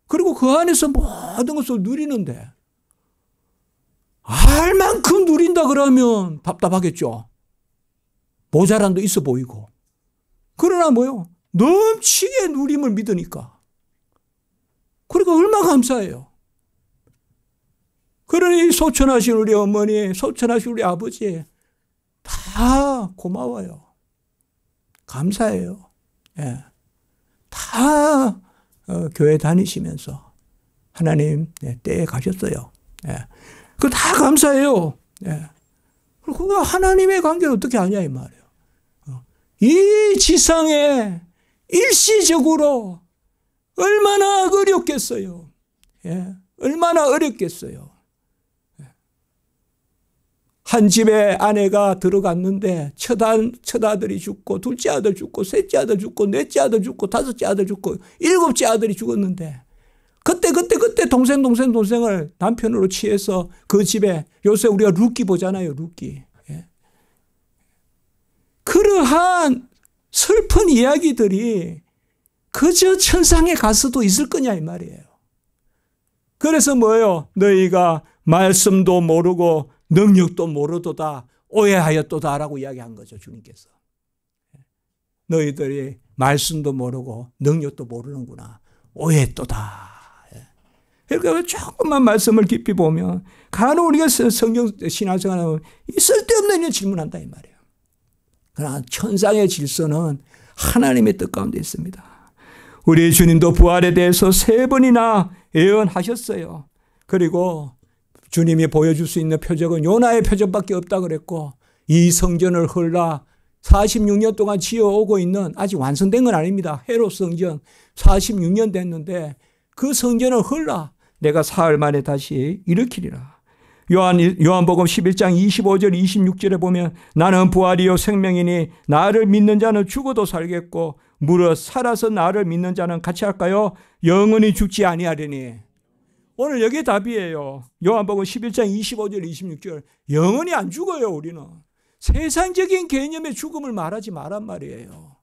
그리고 그 안에서 모든 것을 누리는데 알 만큼 누린다 그러면 답답하겠죠. 모자란도 있어 보이고. 그러나 뭐요? 넘치게 누림을 믿으니까. 그러니까 얼마나 감사해요. 그러니 소천하신 우리 어머니, 소천하신 우리 아버지 다 고마워요. 감사해요. 예. 다 교회 다니시면서 하나님 때에 가셨어요. 예. 그거 다 감사해요. 예. 그리고 하나님의 관계를 어떻게 하냐 이 말이에요. 이 지상에 일시적으로 얼마나 어렵겠어요. 예. 얼마나 어렵겠어요. 한 집에 아내가 들어갔는데 첫 아들이 죽고 둘째 아들 죽고 셋째 아들 죽고 넷째 아들 죽고 다섯째 아들 죽고 일곱째 아들이 죽었는데 그때 동생을 남편으로 취해서 그 집에 요새 우리가 룻기 보잖아요. 룻기. 예. 그러한 슬픈 이야기들이 그저 천상에 가서도 있을 거냐 이 말이에요. 그래서 뭐예요? 너희가 말씀도 모르고 능력도 모르도다 오해하였도다라고 이야기한 거죠. 주님께서. 너희들이 말씀도 모르고 능력도 모르는구나. 오해했도다. 그러니까 조금만 말씀을 깊이 보면 간혹 우리가 성경 신앙생활하면 쓸데없는 이런 질문한다 이 말이에요. 그러나 천상의 질서는 하나님의 뜻 가운데 있습니다. 우리 주님도 부활에 대해서 3번이나 예언하셨어요. 그리고 주님이 보여줄 수 있는 표적은 요나의 표적밖에 없다 그랬고 이 성전을 헐라 46년 동안 지어오고 있는 아직 완성된 건 아닙니다. 헤롯 성전 46년 됐는데 그 성전을 헐라 내가 사흘 만에 다시 일으키리라. 요한복음 11장 25절 26절에 보면 나는 부활이요 생명이니 나를 믿는 자는 죽어도 살겠고 무릇 살아서 나를 믿는 자는 같이 할까요? 영원히 죽지 아니하리니. 오늘 여기에 답이에요. 요한복음 11장 25절 26절 영원히 안 죽어요. 우리는 세상적인 개념의 죽음을 말하지 말란 말이에요.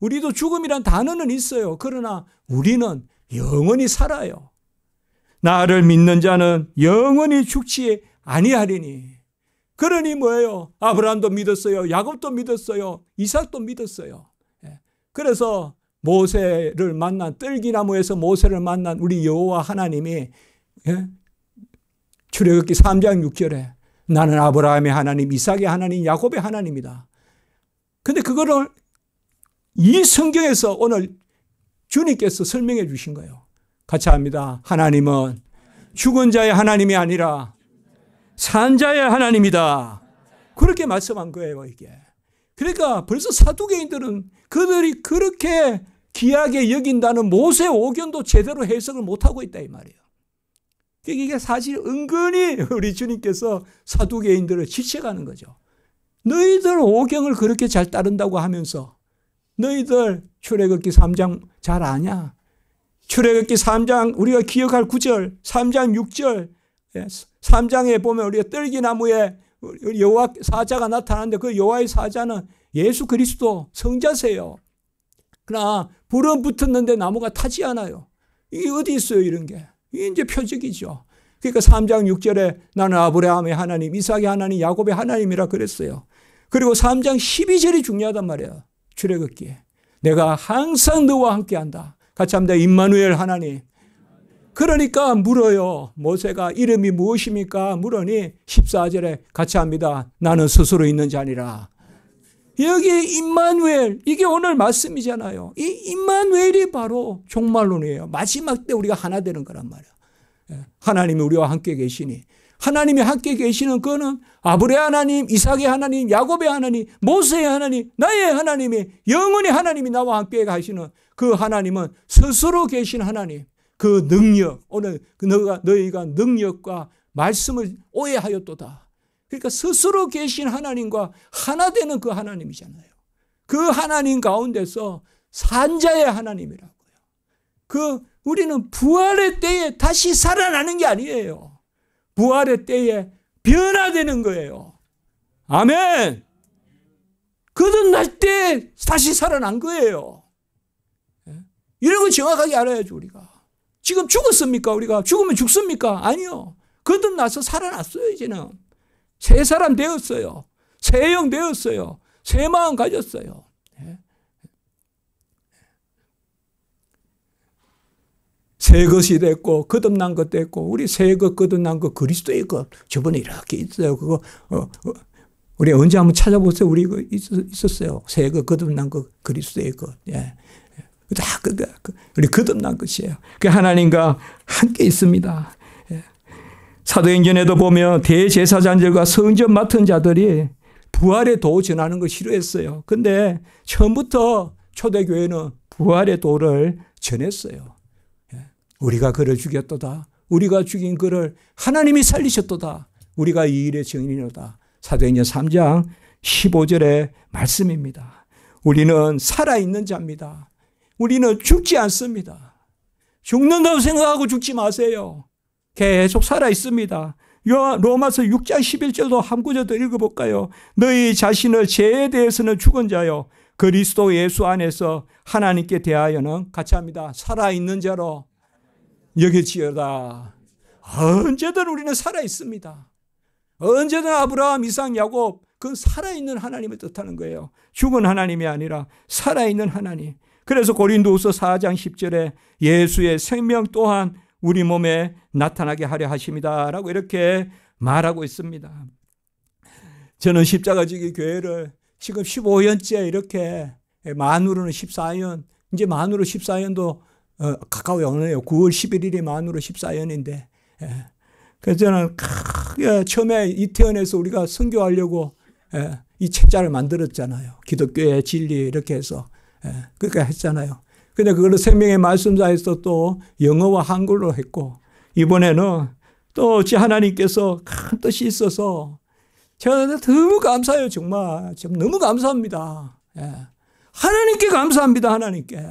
우리도 죽음이란 단어는 있어요. 그러나 우리는 영원히 살아요. 나를 믿는 자는 영원히 죽지 아니하리니. 그러니 뭐예요? 아브라함도 믿었어요. 야곱도 믿었어요. 이삭도 믿었어요. 그래서 모세를 만난 뜰기나무에서 모세를 만난 우리 여호와 하나님이 출애굽기 3장 6절에 나는 아브라함의 하나님, 이삭의 하나님, 야곱의 하나님이다. 근데 그거를 이 성경에서 오늘 주님께서 설명해 주신 거예요. 같이 합니다. 하나님은 죽은 자의 하나님이 아니라 산 자의 하나님이다. 그렇게 말씀한 거예요, 이게. 그러니까 벌써 사두개인들은 그들이 그렇게 귀하게 여긴다는 모세 오경도 제대로 해석을 못하고 있다 이 말이에요. 이게 사실 은근히 우리 주님께서 사두개인들을 지체가는 거죠. 너희들 오경을 그렇게 잘 따른다고 하면서 너희들 출애굽기 3장 잘 아냐? 출애굽기 3장 우리가 기억할 9절, 3장 6절, 3장에 보면 우리가 뜰기나무에 여호와 사자가 나타나는데 그 여호와의 사자는 예수 그리스도 성자세요. 그러나 불은 붙었는데 나무가 타지 않아요. 이게 어디 있어요 이런 게. 이게 이제 표적이죠. 그러니까 3장 6절에 나는 아브라함의 하나님, 이삭의 하나님, 야곱의 하나님이라 그랬어요. 그리고 3장 12절이 중요하단 말이에요. 출애굽기에. 내가 항상 너와 함께한다. 같이 합니다. 임마누엘 하나님. 그러니까 물어요. 모세가 이름이 무엇입니까? 물으니 14절에 같이 합니다. 나는 스스로 있는 자니라. 여기에 임마누엘, 이게 오늘 말씀이잖아요. 이 임마누엘이 바로 종말론이에요. 마지막 때 우리가 하나 되는 거란 말이에요. 하나님이 우리와 함께 계시니. 하나님이 함께 계시는 그거는 아브라함의 하나님, 이삭의 하나님, 야곱의 하나님, 모세의 하나님, 나의 하나님이 영원히 하나님이 나와 함께 가시는 그 하나님은 스스로 계신 하나님. 그 능력, 오늘 너희가 능력과 말씀을 오해하였도다. 그러니까 스스로 계신 하나님과 하나 되는 그 하나님이잖아요. 그 하나님 가운데서 산자의 하나님이라고요. 우리는 부활의 때에 다시 살아나는 게 아니에요. 부활의 때에 변화되는 거예요. 아멘. 거듭날 때 다시 살아난 거예요. 이런 거 정확하게 알아야죠, 우리가. 지금 죽었습니까? 우리가 죽으면 죽습니까? 아니요. 거듭나서 살아났어요, 이제는. 새 사람 되었어요. 새 영 되었어요. 새 마음 가졌어요. 새 것이 됐고 거듭난 것 됐고 우리 새 것 거듭난 것 그리스도의 것 저번에 이렇게 있어요. 그거 우리 언제 한번 찾아보세요. 우리 이거 있었어요. 새 것 거듭난 것 그리스도의 것. 다 우리 거듭난 것이에요. 그 하나님과 함께 있습니다. 사도행전에도 보면 대제사장들과 성전 맡은 자들이 부활의 도 전하는 걸 싫어했어요. 근데 처음부터 초대교회는 부활의 도를 전했어요. 우리가 그를 죽였도다. 우리가 죽인 그를 하나님이 살리셨도다. 우리가 이 일의 증인이로다. 사도행전 3장 15절의 말씀입니다. 우리는 살아있는 자입니다. 우리는 죽지 않습니다. 죽는다고 생각하고 죽지 마세요. 계속 살아있습니다. 로마서 6장 11절도 한 구절 더 읽어볼까요? 너희 자신을 죄에 대해서는 죽은 자요 그리스도 예수 안에서 하나님께 대하여는 같이 합니다. 살아있는 자로 여겨지어다. 언제든 우리는 살아있습니다. 언제든 아브라함, 이삭, 야곱 그건 살아있는 하나님을 뜻하는 거예요. 죽은 하나님이 아니라 살아있는 하나님. 그래서 고린도후서 4장 10절에 예수의 생명 또한 우리 몸에 나타나게 하려 하십니다 라고 이렇게 말하고 있습니다. 저는 십자가지기 교회를 지금 15년째 이렇게 만으로는 14년, 이제 만으로 14년도 가까이 오네요. 9월 11일이 만으로 14년인데 그래서 저는 처음에 이태원에서 우리가 선교하려고 이 책자를 만들었잖아요. 기독교의 진리 이렇게 해서 그렇게 했잖아요. 근데 그걸 생명의 말씀사에서 또 영어와 한글로 했고 이번에는 또 하나님께서 큰 뜻이 있어서 제가 너무 감사해요. 정말 너무 감사합니다. 하나님께 감사합니다. 하나님께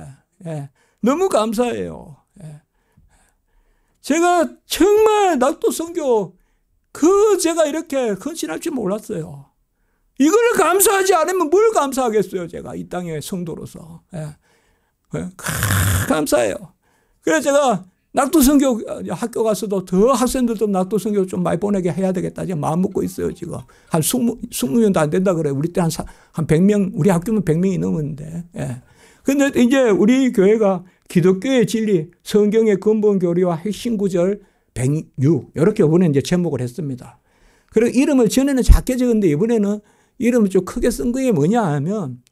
너무 감사해요. 제가 정말 낙도 선교 제가 이렇게 헌신할 줄 몰랐어요. 이걸 감사하지 않으면 뭘 감사하겠어요. 제가 이 땅의 성도로서. 감사해요. 그래서 제가 낙도 선교 학교 가서도 더 학생들도 낙도 선교 좀 많이 보내게 해야 되겠다. 지금 마음 먹고 있어요. 지금 한 20명도 안 된다 그래요. 우리 때 한 100명, 우리 학교면 100명이 넘었는데. 근데 이제 우리 교회가 기독교의 진리, 성경의 근본 교리와 핵심 구절 106 이렇게 이번에 이제 제목을 했습니다. 그리고 이름을 전에는 작게 적었는데 이번에는 이름을 좀 크게 쓴 게 뭐냐 하면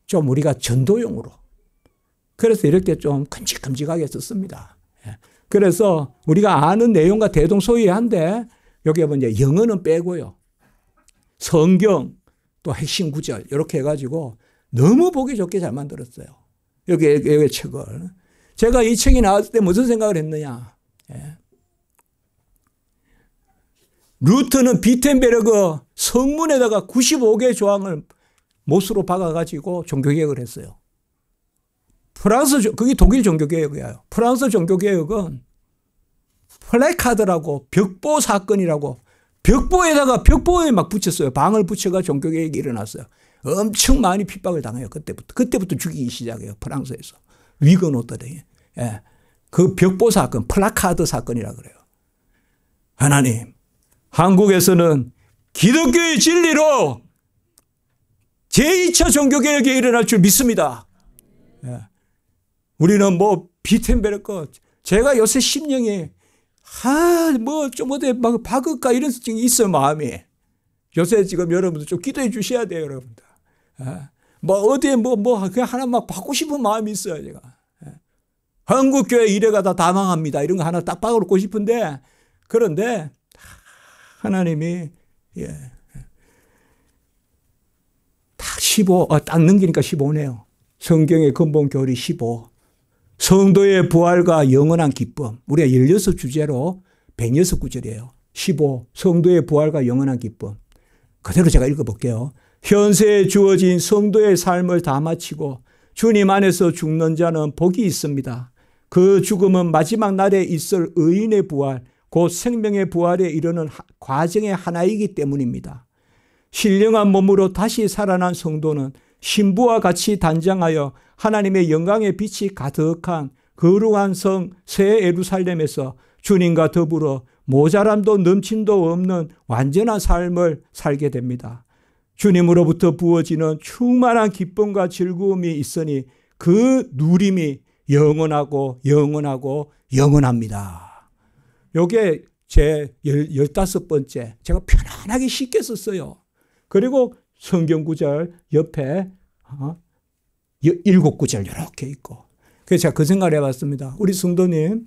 좀 우리가 전도용으로 그래서 이렇게 좀 큼직큼직하게 썼습니다. 그래서 우리가 아는 내용과 대동소이한데 여기에 이제 영어는 빼고요. 성경 또 핵심 구절 이렇게 해가지고 너무 보기 좋게 잘 만들었어요. 여기 책을. 제가 이 책이 나왔을 때 무슨 생각을 했느냐. 루터는 비텐베르그 성문에다가 95개의 조항을 못으로 박아가지고 종교개혁을 했어요. 그게 독일 종교개혁이에요. 프랑스 종교개혁은 플래카드라고 벽보 사건이라고 벽보에 막 붙였어요. 방을 붙여가 종교개혁이 일어났어요. 엄청 많이 핍박을 당해요. 그때부터 죽이기 시작해요. 프랑스에서. 위그노트들이. 그 벽보 사건, 플래카드 사건이라고 그래요. 하나님, 한국에서는 기독교의 진리로 제2차 종교개혁이 일어날 줄 믿습니다. 우리는 비텐베르크, 제가 요새 심령이, 좀 어디 막 박을까 이런 생각이 있어요, 마음이. 요새 지금 여러분들 좀 기도해 주셔야 돼요, 여러분들. 어디에 그냥 하나 막 받고 싶은 마음이 있어요, 제가. 한국교회 이래가 다 망합니다. 이런 거 하나 딱 박아놓고 싶은데, 그런데, 하나님이, 딱 15, 딱 넘기니까 15네요. 성경의 근본 교리 15. 성도의 부활과 영원한 기쁨. 우리가 16주제로 106구절이에요. 15. 성도의 부활과 영원한 기쁨. 그대로 제가 읽어볼게요. 현세에 주어진 성도의 삶을 다 마치고 주님 안에서 죽는 자는 복이 있습니다. 그 죽음은 마지막 날에 있을 의인의 부활, 곧 생명의 부활에 이르는 과정의 하나이기 때문입니다. 신령한 몸으로 다시 살아난 성도는 신부와 같이 단장하여 하나님의 영광의 빛이 가득한 거룩한 성 새 예루살렘에서 주님과 더불어 모자람도 넘침도 없는 완전한 삶을 살게 됩니다. 주님으로부터 부어지는 충만한 기쁨과 즐거움이 있으니 그 누림이 영원하고 영원하고 영원합니다. 요게 제 15번째 제가 편안하게 쉽게 썼어요. 그리고 성경구절 옆에 7구절 이렇게 있고. 그래서 제가 그 생각을 해봤습니다. 우리 성도님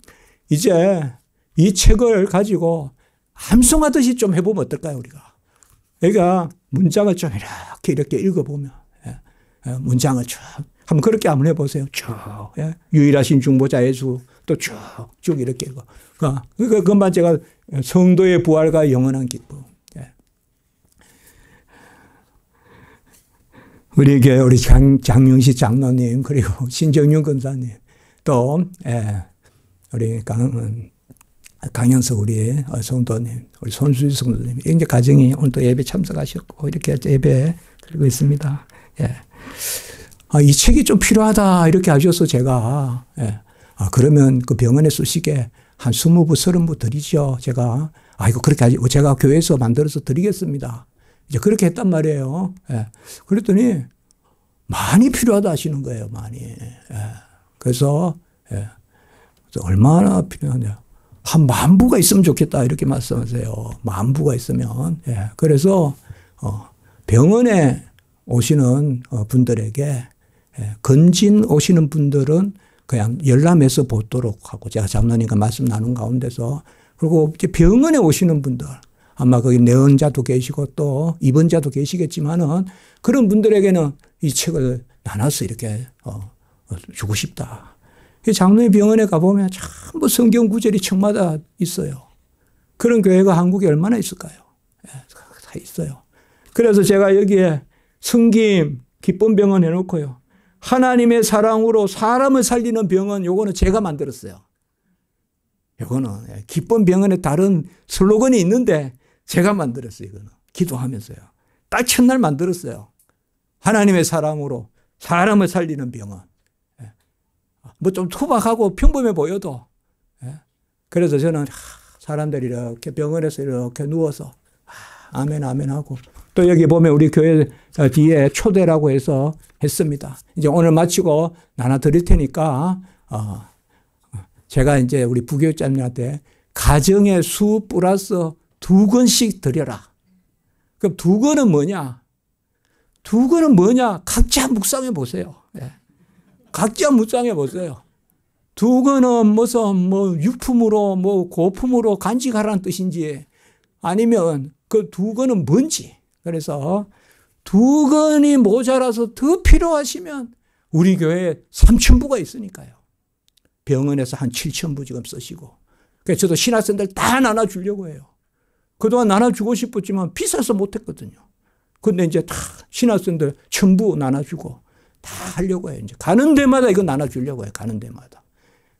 이제 이 책을 가지고 암송하듯이 좀 해보면 어떨까요, 우리가? 그러니까 문장을 좀 이렇게 읽어보면 문장을 쭉 한번 그렇게 한번 해보세요. 쭉 유일하신 중보자 예수 또 쭉 이렇게 읽어. 그것만 제가 성도의 부활과 영원한 기쁨. 우리 교회 우리 장명식 장로님 그리고 신정윤 권사님 또 우리 강현석 우리 성도님 우리 손수희 성도님 이제 가정이 오늘 또 예배 참석하셨고 이렇게 예배 드리고 있습니다. 이 책이 좀 필요하다 이렇게 하셔서 제가 그러면 그 병원에 쓰시게 한 20부 30부 드리죠. 제가 이거 그렇게 하지 제가 교회에서 만들어서 드리겠습니다. 이제 그렇게 했단 말이에요. 예. 그랬더니 많이 필요하다 하시는 거예요. 많이. 예. 그래서 얼마나 필요하냐. 한 10,000부가 있으면 좋겠다 이렇게 말씀하세요. 10,000부가 있으면. 예. 그래서 병원에 오시는 분들에게 건진 오시는 분들은 그냥 열람해서 보도록 하고 제가 장로님과 말씀 나눈 가운데서 그리고 이제 병원에 오시는 분들 아마 거기 내원자도 계시고 또 입원자도 계시겠지만은 그런 분들에게는 이 책을 나눠서 이렇게 주고 싶다. 장로의 병원에 가보면 전부 성경 구절이 책마다 있어요. 그런 교회가 한국에 얼마나 있을까요? 다 있어요. 그래서 제가 여기에 성김 기쁜 병원 해놓고요. 하나님의 사랑으로 사람을 살리는 병원 요거는 제가 만들었어요. 요거는 기쁜 병원에 다른 슬로건이 있는데 제가 만들었어요. 이거는 기도하면서요. 딱 첫날 만들었어요. 하나님의 사랑으로 사람을 살리는 병원. 뭐 좀 투박하고 평범해 보여도 그래서 저는 사람들이 이렇게 병원에서 이렇게 누워서 아멘 아멘 하고 또 여기 보면 우리 교회 뒤에 초대라고 해서 했습니다. 이제 오늘 마치고 나눠 드릴 테니까 제가 이제 우리 부교육자님한테 가정의 수 플러스 2권씩 드려라. 그럼 2권은 뭐냐? 2권은 뭐냐? 각자 묵상해 보세요. 각자 묵상해 보세요. 2권은 무슨 뭐 유품으로 뭐 고품으로 간직하라는 뜻인지 아니면 그 2권은 뭔지. 그래서 2권이 모자라서 더 필요하시면 우리 교회에 3,000부가 있으니까요. 병원에서 한 7,000부 지금 쓰시고. 그래서 저도 신학생들 다 나눠주려고 해요. 그동안 나눠주고 싶었지만 비싸서 못했거든요. 근데 이제 다 신학생들 1,000부 나눠주고 다 하려고 해요. 이제 가는 데마다 이거 나눠주려고 해요. 가는 데마다.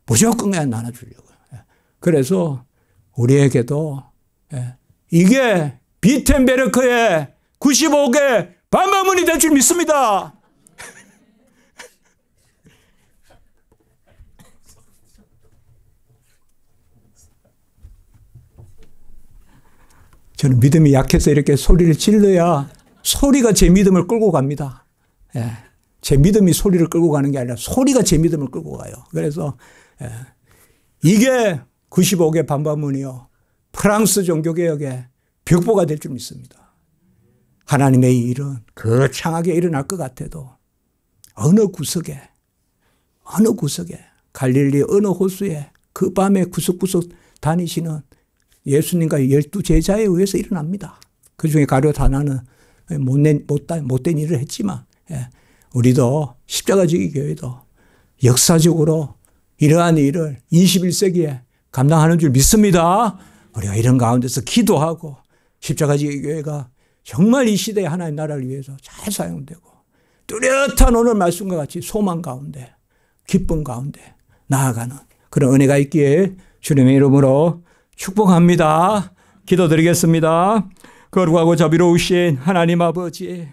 무조건 그냥 나눠주려고 해요. 그래서 우리에게도 이게 비텐베르크의 95개 반박문이 될 줄 믿습니다. 저는 믿음이 약해서 이렇게 소리를 질러야 소리가 제 믿음을 끌고 갑니다. 제 믿음이 소리를 끌고 가는 게 아니라 소리가 제 믿음을 끌고 가요. 그래서 이게 95개 반박문이요. 프랑스 종교개혁의 벽보가 될 줄 믿습니다. 하나님의 일은 거창하게 일어날 것 같아도 어느 구석에 갈릴리 어느 호수에 그 밤에 구석구석 다니시는 예수님과 12제자에 의해서 일어납니다. 그중에 가룟 하나는 못된 일을 했지만 우리도 십자가지기 교회도 역사적으로 이러한 일을 21세기에 감당하는 줄 믿습니다. 우리가 이런 가운데서 기도하고 십자가지기 교회가 정말 이 시대에 하나님 나라를 위해서 잘 사용되고 뚜렷한 오늘 말씀과 같이 소망 가운데 기쁨 가운데 나아가는 그런 은혜가 있기에 주님의 이름으로 축복합니다. 기도드리겠습니다. 거룩하고 자비로우신 하나님 아버지,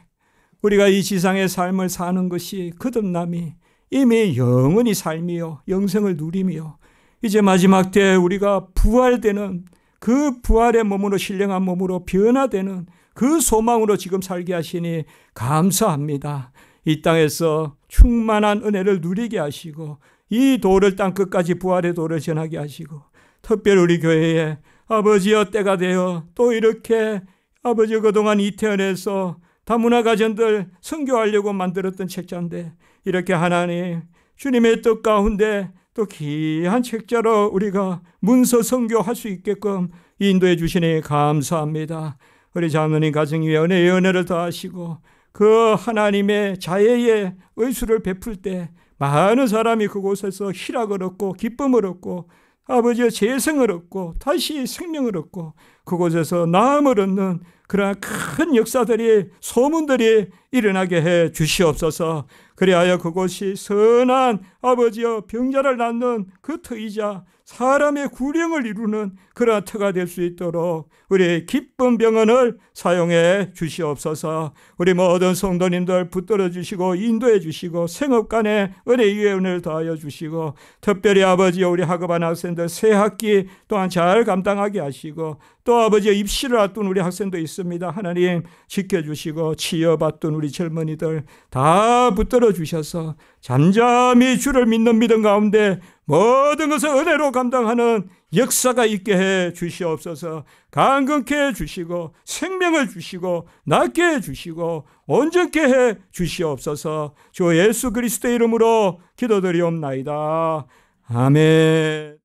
우리가 이 지상의 삶을 사는 것이 거듭남이 이미 영원히 삶이요 영생을 누리며 이제 마지막 때 우리가 부활되는 그 부활의 몸으로 신령한 몸으로 변화되는 그 소망으로 지금 살게 하시니 감사합니다. 이 땅에서 충만한 은혜를 누리게 하시고 이 도를 땅 끝까지 부활의 도를 전하게 하시고 특별히 우리 교회에 아버지여 때가 되어 또 이렇게 아버지 그동안 이태원에서 다문화 가정들 선교하려고 만들었던 책자인데 이렇게 하나님 주님의 뜻 가운데 또 귀한 책자로 우리가 문서 선교할 수 있게끔 인도해 주시니 감사합니다. 우리 장로님 가정 위에 은혜의 은혜를 더하시고 그 하나님의 자애의 의수를 베풀 때 많은 사람이 그곳에서 희락을 얻고 기쁨을 얻고 아버지의 재생을 얻고 다시 생명을 얻고 그곳에서 나음을 얻는 그러한 큰 역사들이 소문들이 일어나게 해 주시옵소서. 그리하여 그곳이 선한 아버지여 병자를 낳는 그 터이자 사람의 구령을 이루는 그러한 터가 될 수 있도록 우리의 기쁜 병원을 사용해 주시옵소서. 우리 모든 성도님들 붙들어 주시고 인도해 주시고 생업간에 은혜 위에 은혜를 더하여 주시고, 특별히 아버지여 우리 학업한 학생들 새 학기 또한 잘 감당하게 하시고, 또 아버지여 입시를 앞둔 우리 학생도 있습니다. 하나님 지켜주시고 치여받던 우리 젊은이들 다 붙들어 주셔서 잠잠히 주를 믿는 믿음 가운데 모든 것을 은혜로 감당하는 역사가 있게 해 주시옵소서. 강건케 해 주시고 생명을 주시고 낫게 해 주시고 온전케 해 주시옵소서. 주 예수 그리스도의 이름으로 기도드리옵나이다. 아멘.